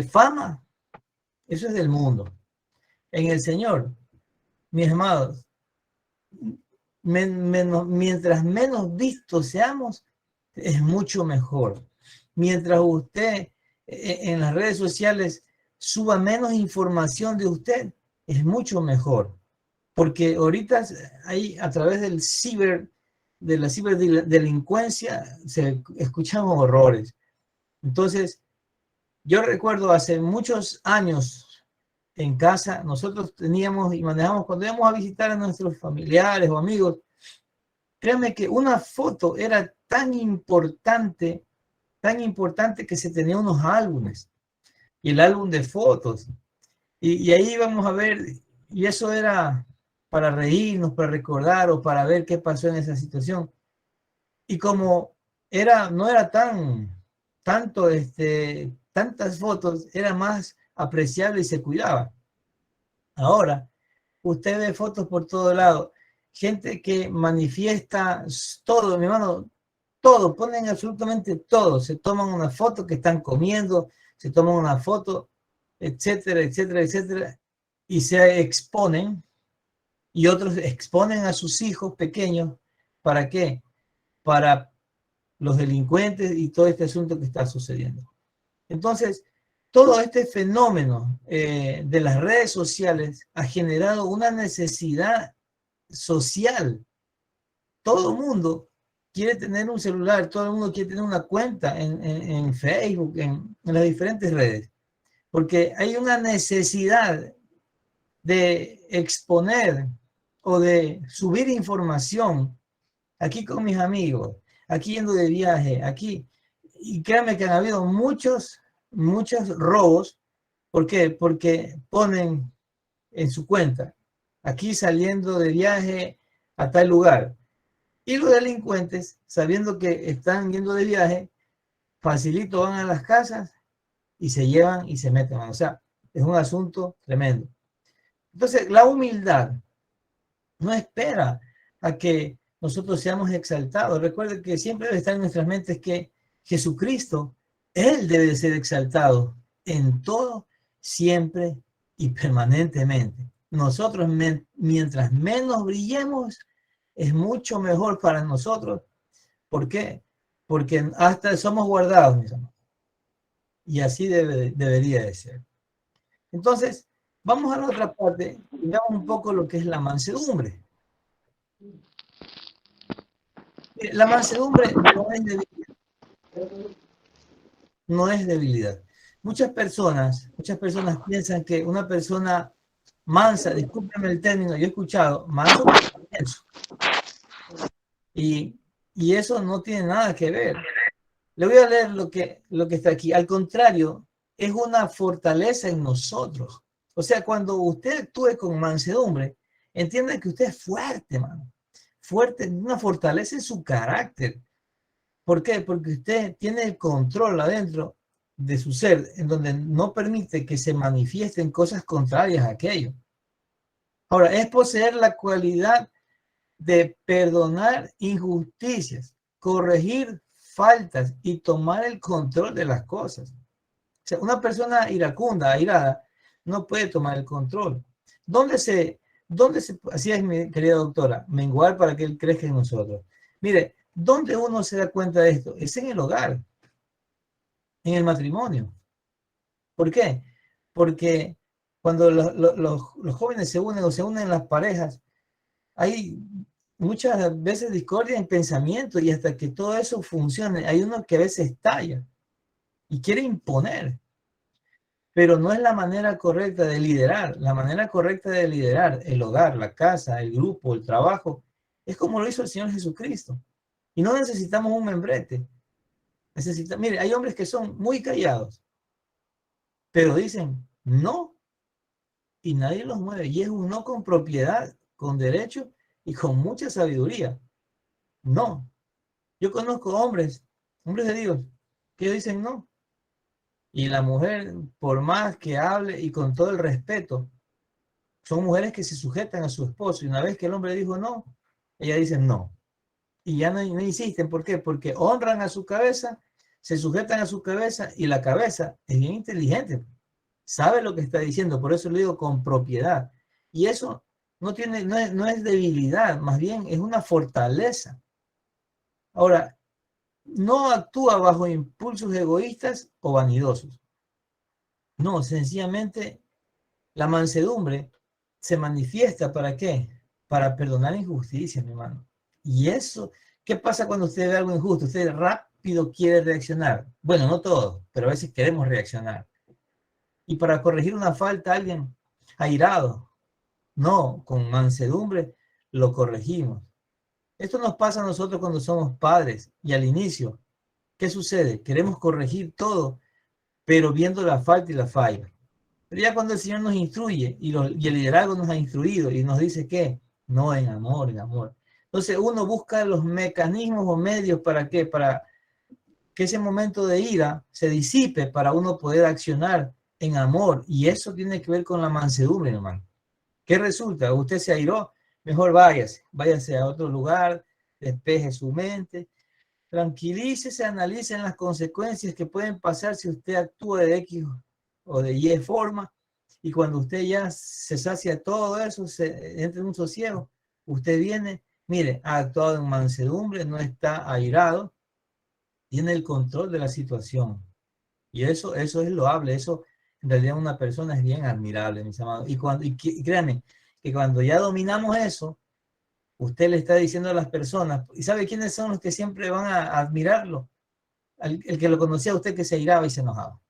fama? Eso es del mundo. En el Señor, mis amados, mientras menos vistos seamos, es mucho mejor. Mientras usted en las redes sociales suba menos información de usted, es mucho mejor. Porque ahorita hay a través de la ciberdelincuencia se escuchan horrores. Entonces, yo recuerdo hace muchos años en casa, nosotros teníamos y manejamos, cuando íbamos a visitar a nuestros familiares o amigos, créanme que una foto era tan importante que se tenía unos álbumes y el álbum de fotos. Y ahí íbamos a ver, y eso era para reírnos, para recordar o para ver qué pasó en esa situación. Y como no era tantas fotos, era más apreciable y se cuidaba. Ahora, usted ve fotos por todo lado, gente que manifiesta todo, mi hermano, todo, ponen absolutamente todo, se toman una foto que están comiendo, se toman una foto, etcétera, etcétera, etcétera, y se exponen, y otros exponen a sus hijos pequeños, ¿para qué? Para los delincuentes y todo este asunto que está sucediendo. Entonces, todo este fenómeno de las redes sociales ha generado una necesidad social. Todo el mundo quiere tener un celular, todo el mundo quiere tener una cuenta en Facebook, en las diferentes redes, porque hay una necesidad de exponer o de subir información aquí con mis amigos, aquí yendo de viaje, aquí. Y créanme que han habido muchos robos. ¿Por qué? Porque ponen en su cuenta, aquí saliendo de viaje a tal lugar. Y los delincuentes, sabiendo que están yendo de viaje, facilito van a las casas y se llevan y se meten. O sea, es un asunto tremendo. Entonces, la humildad no espera a que nosotros seamos exaltados. Recuerden que siempre debe estar en nuestras mentes que Jesucristo, Él debe de ser exaltado en todo, siempre y permanentemente. Nosotros, mientras menos brillemos, es mucho mejor para nosotros. ¿Por qué? Porque hasta somos guardados, mis amados. Y así debería de ser. Entonces, vamos a la otra parte y veamos un poco lo que es la mansedumbre. La mansedumbre no es debilidad. No es debilidad. Muchas personas piensan que una persona mansa, discúlpenme el término, yo he escuchado, manso por comienzo. Y eso no tiene nada que ver. Le voy a leer lo que está aquí. Al contrario, es una fortaleza en nosotros. O sea, cuando usted actúe con mansedumbre, entienda que usted es fuerte, mano. Fuerte, una fortaleza en su carácter. ¿Por qué? Porque usted tiene el control adentro de su ser, en donde no permite que se manifiesten cosas contrarias a aquello. Ahora, es poseer la cualidad de perdonar injusticias, corregir faltas y tomar el control de las cosas. sea, una persona iracunda, airada, no puede tomar el control. Así es, mi querida doctora, menguar para que Él crezca en nosotros? Mire, ¿dónde uno se da cuenta de esto? Es en el hogar, en el matrimonio. ¿Por qué? Porque cuando los jóvenes se unen o se unen las parejas, hay muchas veces discordia en pensamiento y hasta que todo eso funcione, hay uno que a veces estalla y quiere imponer, pero no es la manera correcta de liderar. La manera correcta de liderar el hogar, la casa, el grupo, el trabajo, es como lo hizo el Señor Jesucristo. Y no necesitamos un membrete. Mire, hay hombres que son muy callados, pero dicen no y nadie los mueve. Y es un no con propiedad, con derecho y con mucha sabiduría. No. Yo conozco hombres de Dios, que dicen no. Y la mujer, por más que hable y con todo el respeto, son mujeres que se sujetan a su esposo. Y una vez que el hombre dijo no, ella dice no. Y ya no insisten. ¿Por qué? Porque honran a su cabeza, se sujetan a su cabeza y la cabeza es bien inteligente. Sabe lo que está diciendo. Por eso le digo con propiedad. Y eso no es debilidad, más bien es una fortaleza. Ahora, no actúa bajo impulsos egoístas o vanidosos. No, sencillamente la mansedumbre se manifiesta ¿para qué? Para perdonar injusticias, mi hermano. Y eso, ¿qué pasa cuando usted ve algo injusto? Usted rápido quiere reaccionar. Bueno, no todo, pero a veces queremos reaccionar. Y para corregir una falta, alguien airado, no, con mansedumbre lo corregimos. Esto nos pasa a nosotros cuando somos padres y al inicio, ¿qué sucede? Queremos corregir todo, pero viendo la falta y la falla. Pero ya cuando el Señor nos instruye y el liderazgo nos ha instruido y nos dice que no, en amor, en amor. Entonces uno busca los mecanismos o medios para qué, para que ese momento de ira se disipe para uno poder accionar en amor. Y eso tiene que ver con la mansedumbre, hermano. ¿Qué resulta? Usted se airó, mejor váyase a otro lugar, despeje su mente, tranquilícese, analice las consecuencias que pueden pasar si usted actúa de X o de Y forma, y cuando usted ya se sacia todo eso, se entra en un sosiego, usted viene, mire, ha actuado en mansedumbre, no está airado, tiene el control de la situación. Y eso es loable, eso en realidad una persona es bien admirable, mis amados. Y créanme, que cuando ya dominamos eso, usted le está diciendo a las personas, ¿y sabe quiénes son los que siempre van a admirarlo? El que lo conocía a usted que se airaba y se enojaba.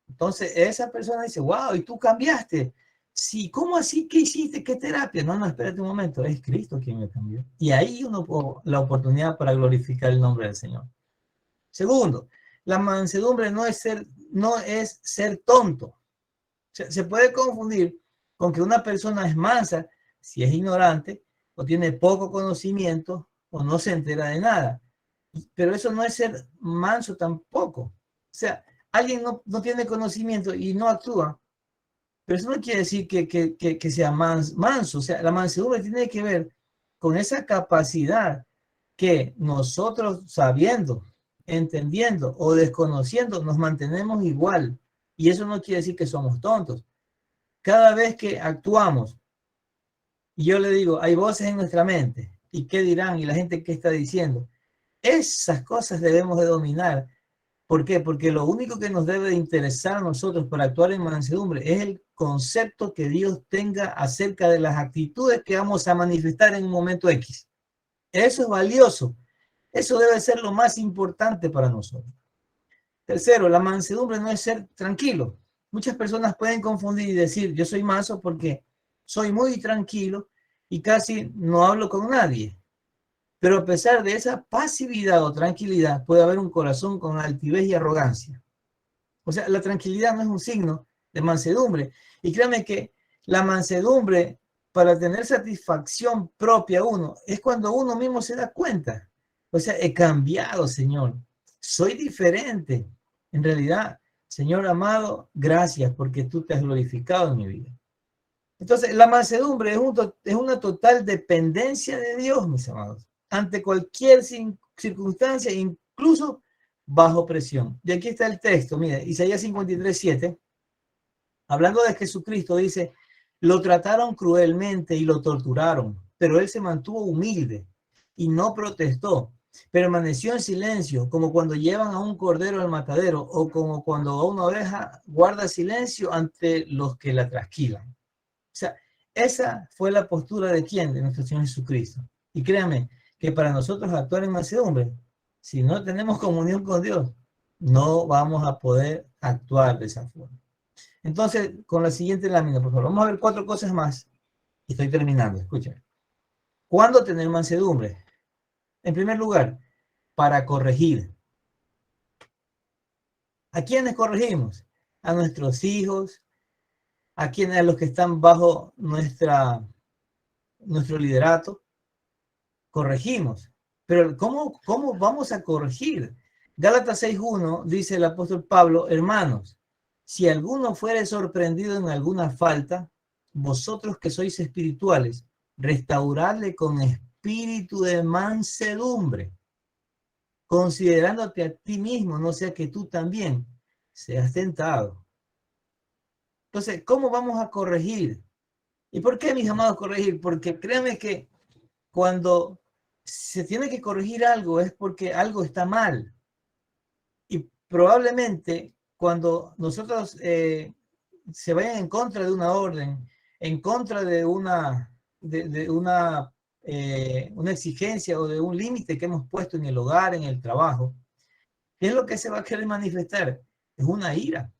Entonces esa persona dice, wow, y tú cambiaste. Sí, ¿cómo así? ¿Qué hiciste? ¿Qué terapia? No, espérate un momento, es Cristo quien me cambió. Y ahí la oportunidad para glorificar el nombre del Señor. Segundo, la mansedumbre no es ser tonto. Se puede confundir con que una persona es mansa si es ignorante o tiene poco conocimiento o no se entera de nada. Pero eso no es ser manso tampoco. O sea, alguien no tiene conocimiento y no actúa, pero eso no quiere decir que sea manso. O sea, la mansedumbre tiene que ver con esa capacidad que nosotros sabiendo, entendiendo o desconociendo nos mantenemos igual. Y eso no quiere decir que somos tontos. Cada vez que actuamos, y yo le digo, hay voces en nuestra mente, ¿y qué dirán? ¿Y la gente qué está diciendo? Esas cosas debemos de dominar. ¿Por qué? Porque lo único que nos debe de interesar a nosotros para actuar en mansedumbre es el concepto que Dios tenga acerca de las actitudes que vamos a manifestar en un momento X. Eso es valioso. Eso debe ser lo más importante para nosotros. Tercero, la mansedumbre no es ser tranquilo. Muchas personas pueden confundir y decir, yo soy manso porque soy muy tranquilo y casi no hablo con nadie. Pero a pesar de esa pasividad o tranquilidad, puede haber un corazón con altivez y arrogancia. O sea, la tranquilidad no es un signo de mansedumbre. Y créanme que la mansedumbre, para tener satisfacción propia uno, es cuando uno mismo se da cuenta. O sea, he cambiado, Señor. Soy diferente. En realidad, Señor amado, gracias porque tú te has glorificado en mi vida. Entonces, la mansedumbre es una total dependencia de Dios, mis amados, ante cualquier circunstancia, incluso bajo presión. Y aquí está el texto, mire, Isaías 53:7, hablando de Jesucristo, dice, lo trataron cruelmente y lo torturaron, pero él se mantuvo humilde y no protestó. Permaneció en silencio, como cuando llevan a un cordero al matadero o como cuando a una oveja guarda silencio ante los que la trasquilan. O sea, esa fue la postura de quién, de nuestro Señor Jesucristo. Y créanme que para nosotros actuar en mansedumbre, si no tenemos comunión con Dios, no vamos a poder actuar de esa forma. Entonces, con la siguiente lámina, por favor, vamos a ver 4 cosas más. Y estoy terminando, escuchen. ¿Cuándo tener mansedumbre? En primer lugar, para corregir. ¿A quiénes corregimos? A nuestros hijos, a los que están bajo nuestro liderato. Corregimos. Pero ¿cómo vamos a corregir? Gálatas 6:1 dice el apóstol Pablo, hermanos, si alguno fuere sorprendido en alguna falta, vosotros que sois espirituales, restauradle con espíritu de mansedumbre, considerándote a ti mismo, no sea que tú también seas tentado. Entonces, ¿cómo vamos a corregir? ¿Y por qué, mis amados, corregir? Porque créanme que cuando se tiene que corregir algo es porque algo está mal. Y probablemente cuando nosotros se vayan en contra de una orden, en contra de una exigencia o de un límite que hemos puesto en el hogar, en el trabajo, ¿qué es lo que se va a querer manifestar? Es una ira.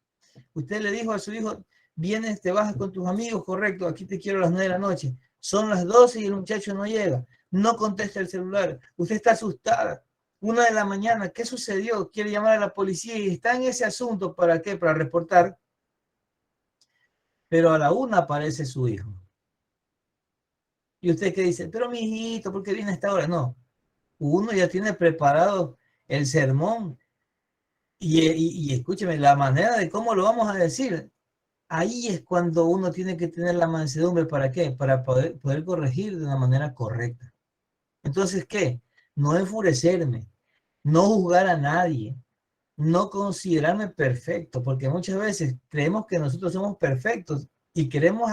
Usted le dijo a su hijo, vienes, te vas con tus amigos, correcto, aquí te quiero a las 9 de la noche. Son las 12 y el muchacho no llega, no contesta el celular, usted está asustada. 1 de la mañana, ¿qué sucedió? Quiere llamar a la policía y está en ese asunto, ¿para qué? Para reportar. Pero a la 1 aparece su hijo. Y usted que dice, pero mi hijito, ¿por qué viene a esta hora? No, uno ya tiene preparado el sermón y escúcheme, la manera de cómo lo vamos a decir. Ahí es cuando uno tiene que tener la mansedumbre. ¿Para qué? Para poder corregir de una manera correcta. Entonces, ¿qué? No enfurecerme, no juzgar a nadie, no considerarme perfecto, porque muchas veces creemos que nosotros somos perfectos y queremos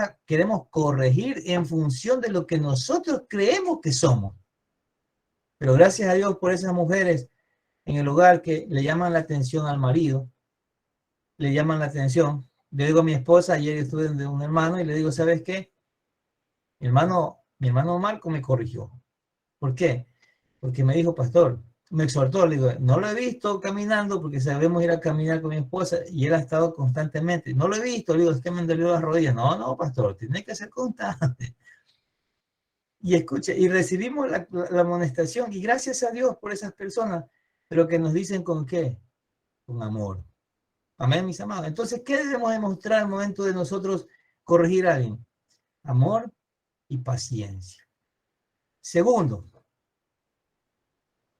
corregir en función de lo que nosotros creemos que somos. Pero gracias a Dios por esas mujeres en el hogar que le llaman la atención al marido, le llaman la atención. Le digo a mi esposa, ayer estuve de un hermano y le digo, ¿sabes qué? Mi hermano Marco me corrigió. ¿Por qué? Porque me dijo, pastor, me exhortó, le digo, no lo he visto caminando porque sabemos ir a caminar con mi esposa y él ha estado constantemente. No lo he visto, le digo, es que me han dolido las rodillas. No, pastor, tiene que ser constante. Y escuche, y recibimos la amonestación y gracias a Dios por esas personas, pero que nos dicen con qué, con amor. Amén, mis amados. Entonces, ¿qué debemos demostrar al momento de nosotros corregir a alguien? Amor y paciencia. Segundo,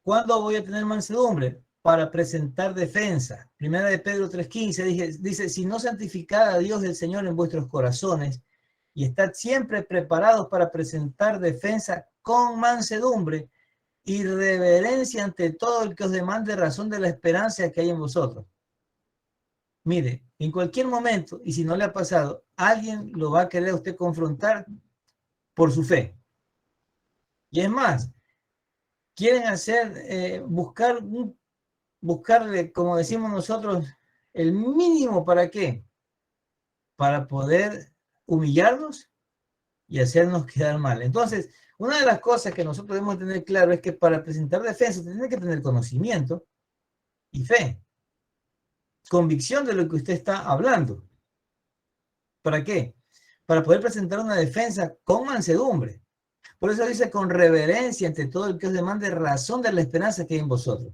¿cuándo voy a tener mansedumbre? Para presentar defensa. Primera de Pedro 3:15 dice, si no santificad a Dios el Señor en vuestros corazones y estad siempre preparados para presentar defensa con mansedumbre y reverencia ante todo el que os demande razón de la esperanza que hay en vosotros. Mire, en cualquier momento, y si no le ha pasado, alguien lo va a querer a usted confrontar por su fe. Y es más, quieren buscarle, como decimos nosotros, el mínimo. ¿Para qué? Para poder humillarnos y hacernos quedar mal. Entonces, una de las cosas que nosotros debemos tener claro es que para presentar defensa tiene que tener conocimiento y fe, convicción de lo que usted está hablando. ¿Para qué? Para poder presentar una defensa con mansedumbre. Por eso dice con reverencia ante todo el que os demande razón de la esperanza que hay en vosotros.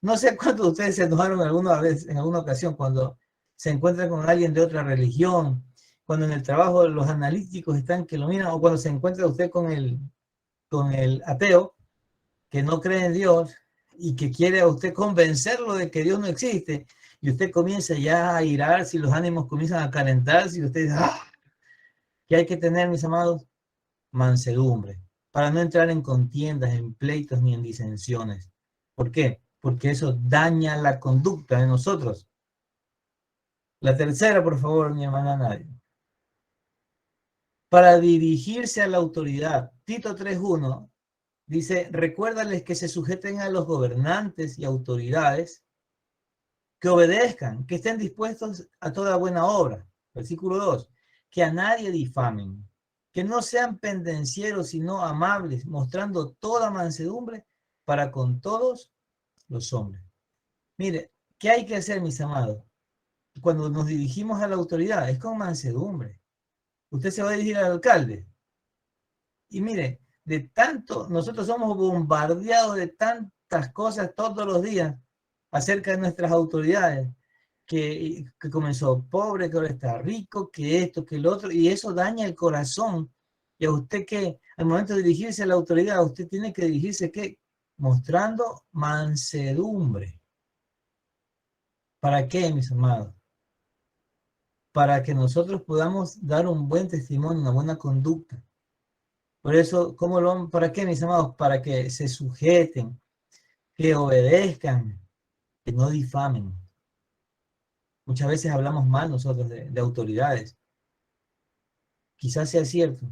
No sé cuántos de ustedes se enojaron alguna vez, en alguna ocasión, cuando se encuentran con alguien de otra religión, cuando en el trabajo los analíticos están que lo miran, o cuando se encuentra usted con el ateo que no cree en Dios y que quiere a usted convencerlo de que Dios no existe, y usted comienza ya a irarse y los ánimos comienzan a calentarse y usted dice, ¡ah! ¿Qué hay que tener, mis amados? Mansedumbre, para no entrar en contiendas, en pleitos ni en disensiones. ¿Por qué? porque eso daña la conducta de nosotros. La tercera, por favor, mi hermana Nadia. Para dirigirse a la autoridad, Tito 3:1 dice, recuérdales que se sujeten a los gobernantes y autoridades, que obedezcan, que estén dispuestos a toda buena obra. Versículo 2, que a nadie difamen, que no sean pendencieros, sino amables, mostrando toda mansedumbre para con todos los hombres. Mire, ¿qué hay que hacer, mis amados? Cuando nos dirigimos a la autoridad, es con mansedumbre. Usted se va a dirigir al alcalde. Y mire, de tanto, nosotros somos bombardeados de tantas cosas todos los días acerca de nuestras autoridades, que comenzó pobre, que ahora está rico, que esto, que lo otro, y eso daña el corazón. Y a usted que al momento de dirigirse a la autoridad, usted tiene que dirigirse ¿qué? Mostrando mansedumbre. ¿Para qué, mis amados? Para que nosotros podamos dar un buen testimonio, una buena conducta. Por eso, ¿para qué, mis amados? Para que se sujeten, que obedezcan, que no difamen. Muchas veces hablamos mal nosotros de autoridades. Quizás sea cierto,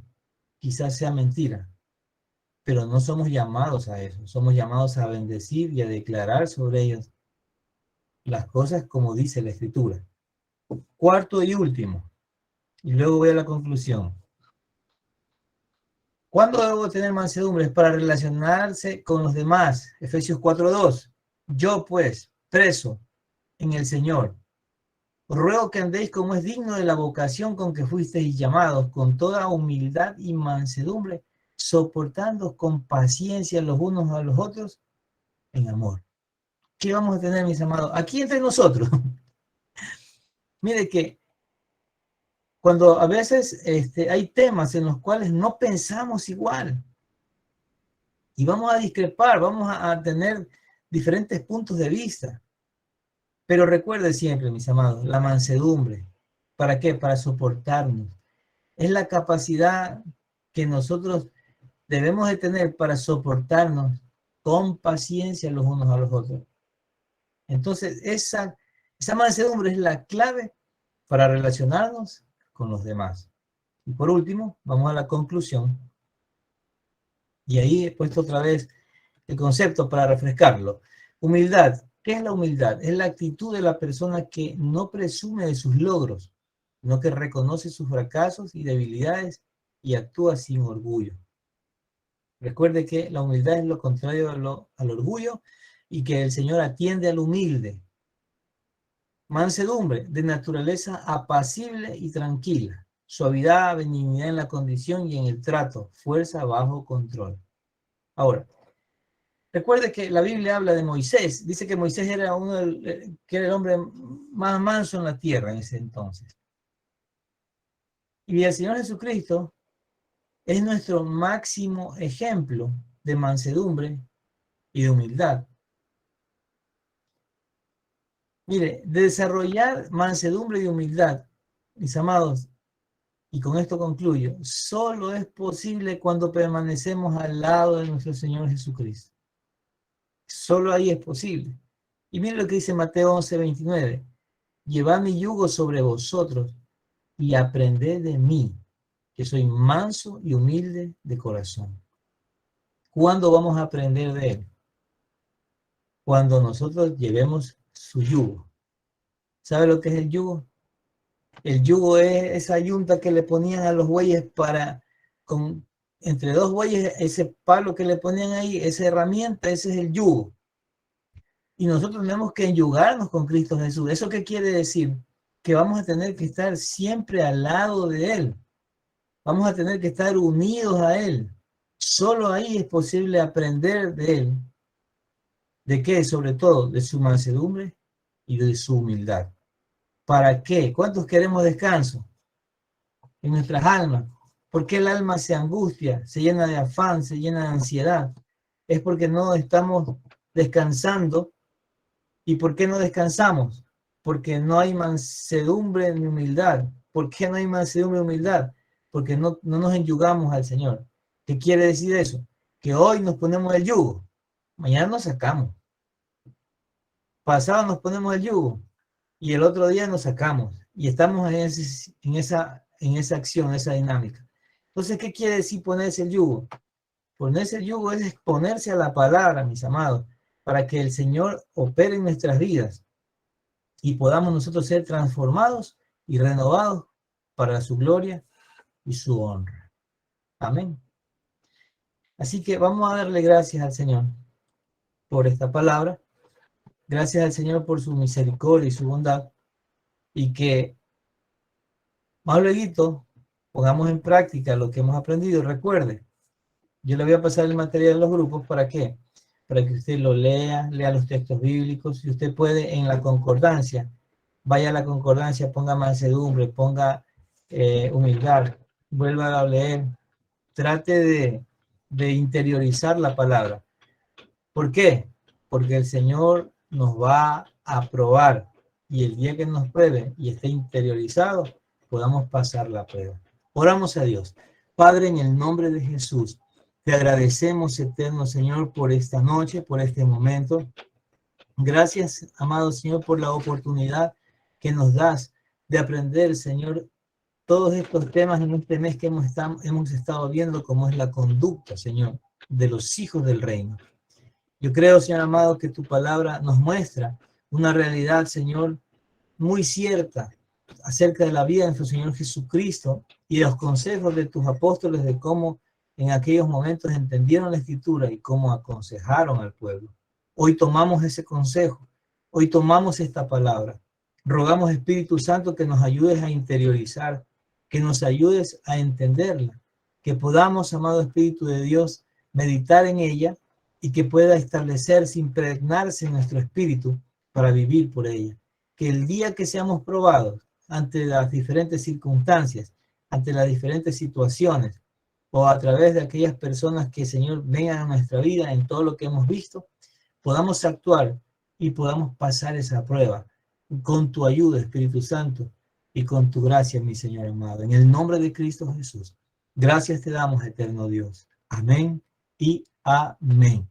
quizás sea mentira, pero no somos llamados a eso. Somos llamados a bendecir y a declarar sobre ellos las cosas como dice la Escritura. Cuarto y último, y luego voy a la conclusión. ¿Cuándo debo tener mansedumbre? Es para relacionarse con los demás. Efesios 4:2. Yo pues, preso en el Señor, os ruego que andéis como es digno de la vocación con que fuisteis llamados, con toda humildad y mansedumbre, soportando con paciencia los unos a los otros en amor. ¿Qué vamos a tener, mis amados? Aquí entre nosotros. Mire que cuando a veces hay temas en los cuales no pensamos igual y vamos a discrepar, vamos a tener diferentes puntos de vista. Pero recuerde siempre, mis amados, la mansedumbre. ¿Para qué? Para soportarnos. Es la capacidad que nosotros debemos de tener para soportarnos con paciencia los unos a los otros. Entonces, esa mansedumbre es la clave para relacionarnos con los demás. Y por último, vamos a la conclusión. Y ahí he puesto otra vez el concepto para refrescarlo. Humildad. ¿Qué es la humildad? Es la actitud de la persona que no presume de sus logros, sino que reconoce sus fracasos y debilidades y actúa sin orgullo. Recuerde que la humildad es lo contrario al orgullo y que el Señor atiende al humilde. Mansedumbre, de naturaleza apacible y tranquila. Suavidad, benignidad en la condición y en el trato. Fuerza bajo control. Ahora, recuerde que la Biblia habla de Moisés. Dice que Moisés era que era el hombre más manso en la tierra en ese entonces. Y el Señor Jesucristo es nuestro máximo ejemplo de mansedumbre y de humildad. Mire, de desarrollar mansedumbre y humildad, mis amados, y con esto concluyo, solo es posible cuando permanecemos al lado de nuestro Señor Jesucristo. Solo ahí es posible. Y mire lo que dice Mateo 11:29. Llevad mi yugo sobre vosotros y aprended de mí, que soy manso y humilde de corazón. ¿Cuándo vamos a aprender de Él? Cuando nosotros llevemos su yugo. ¿Sabe lo que es el yugo? El yugo es esa yunta que le ponían a los bueyes entre dos bueyes, ese palo que le ponían ahí, esa herramienta, ese es el yugo. Y nosotros tenemos que enyugarnos con Cristo Jesús. ¿Eso qué quiere decir? Que vamos a tener que estar siempre al lado de Él. Vamos a tener que estar unidos a Él. Solo ahí es posible aprender de Él. ¿De qué? Sobre todo de su mansedumbre y de su humildad. ¿Para qué? ¿Cuántos queremos descanso en nuestras almas? ¿Por qué el alma se angustia, se llena de afán, se llena de ansiedad? Es porque no estamos descansando. ¿Y por qué no descansamos? Porque no hay mansedumbre ni humildad. ¿Por qué no hay mansedumbre ni humildad? Porque no nos enyugamos al Señor. ¿Qué quiere decir eso? Que hoy nos ponemos el yugo, mañana nos sacamos. pasado nos ponemos el yugo y el otro día nos sacamos y estamos en esa acción, esa dinámica. Entonces, ¿qué quiere decir ponerse el yugo? Ponerse el yugo es exponerse a la palabra, mis amados, para que el Señor opere en nuestras vidas y podamos nosotros ser transformados y renovados para su gloria y su honra. Amén. Así que vamos a darle gracias al Señor por esta palabra. Gracias al Señor por su misericordia y su bondad. Y que más luego pongamos en práctica lo que hemos aprendido. Recuerde, yo le voy a pasar el material a los grupos. ¿Para qué? Para que usted lo lea los textos bíblicos. Si usted puede, en la concordancia, vaya a la concordancia, ponga mansedumbre, ponga humildad, vuelva a leer. Trate de interiorizar la palabra. ¿Por qué? Porque el Señor nos va a probar y el día que nos pruebe y esté interiorizado, podamos pasar la prueba. Oramos a Dios. Padre, en el nombre de Jesús, te agradecemos, eterno Señor, por esta noche, por este momento. Gracias, amado Señor, por la oportunidad que nos das de aprender, Señor, todos estos temas en este mes que hemos estado viendo, como es la conducta, Señor, de los hijos del reino. Yo creo, Señor amado, que tu palabra nos muestra una realidad, Señor, muy cierta acerca de la vida de nuestro Señor Jesucristo y de los consejos de tus apóstoles de cómo en aquellos momentos entendieron la Escritura y cómo aconsejaron al pueblo. Hoy tomamos ese consejo, hoy tomamos esta palabra. Rogamos, Espíritu Santo, que nos ayudes a interiorizar, que nos ayudes a entenderla, que podamos, amado Espíritu de Dios, meditar en ella y que pueda establecerse, impregnarse en nuestro espíritu para vivir por ella. Que el día que seamos probados ante las diferentes circunstancias, ante las diferentes situaciones, o a través de aquellas personas que, Señor, vengan a nuestra vida en todo lo que hemos visto, podamos actuar y podamos pasar esa prueba con tu ayuda, Espíritu Santo, y con tu gracia, mi Señor amado. En el nombre de Cristo Jesús, gracias te damos, eterno Dios. Amén y amén.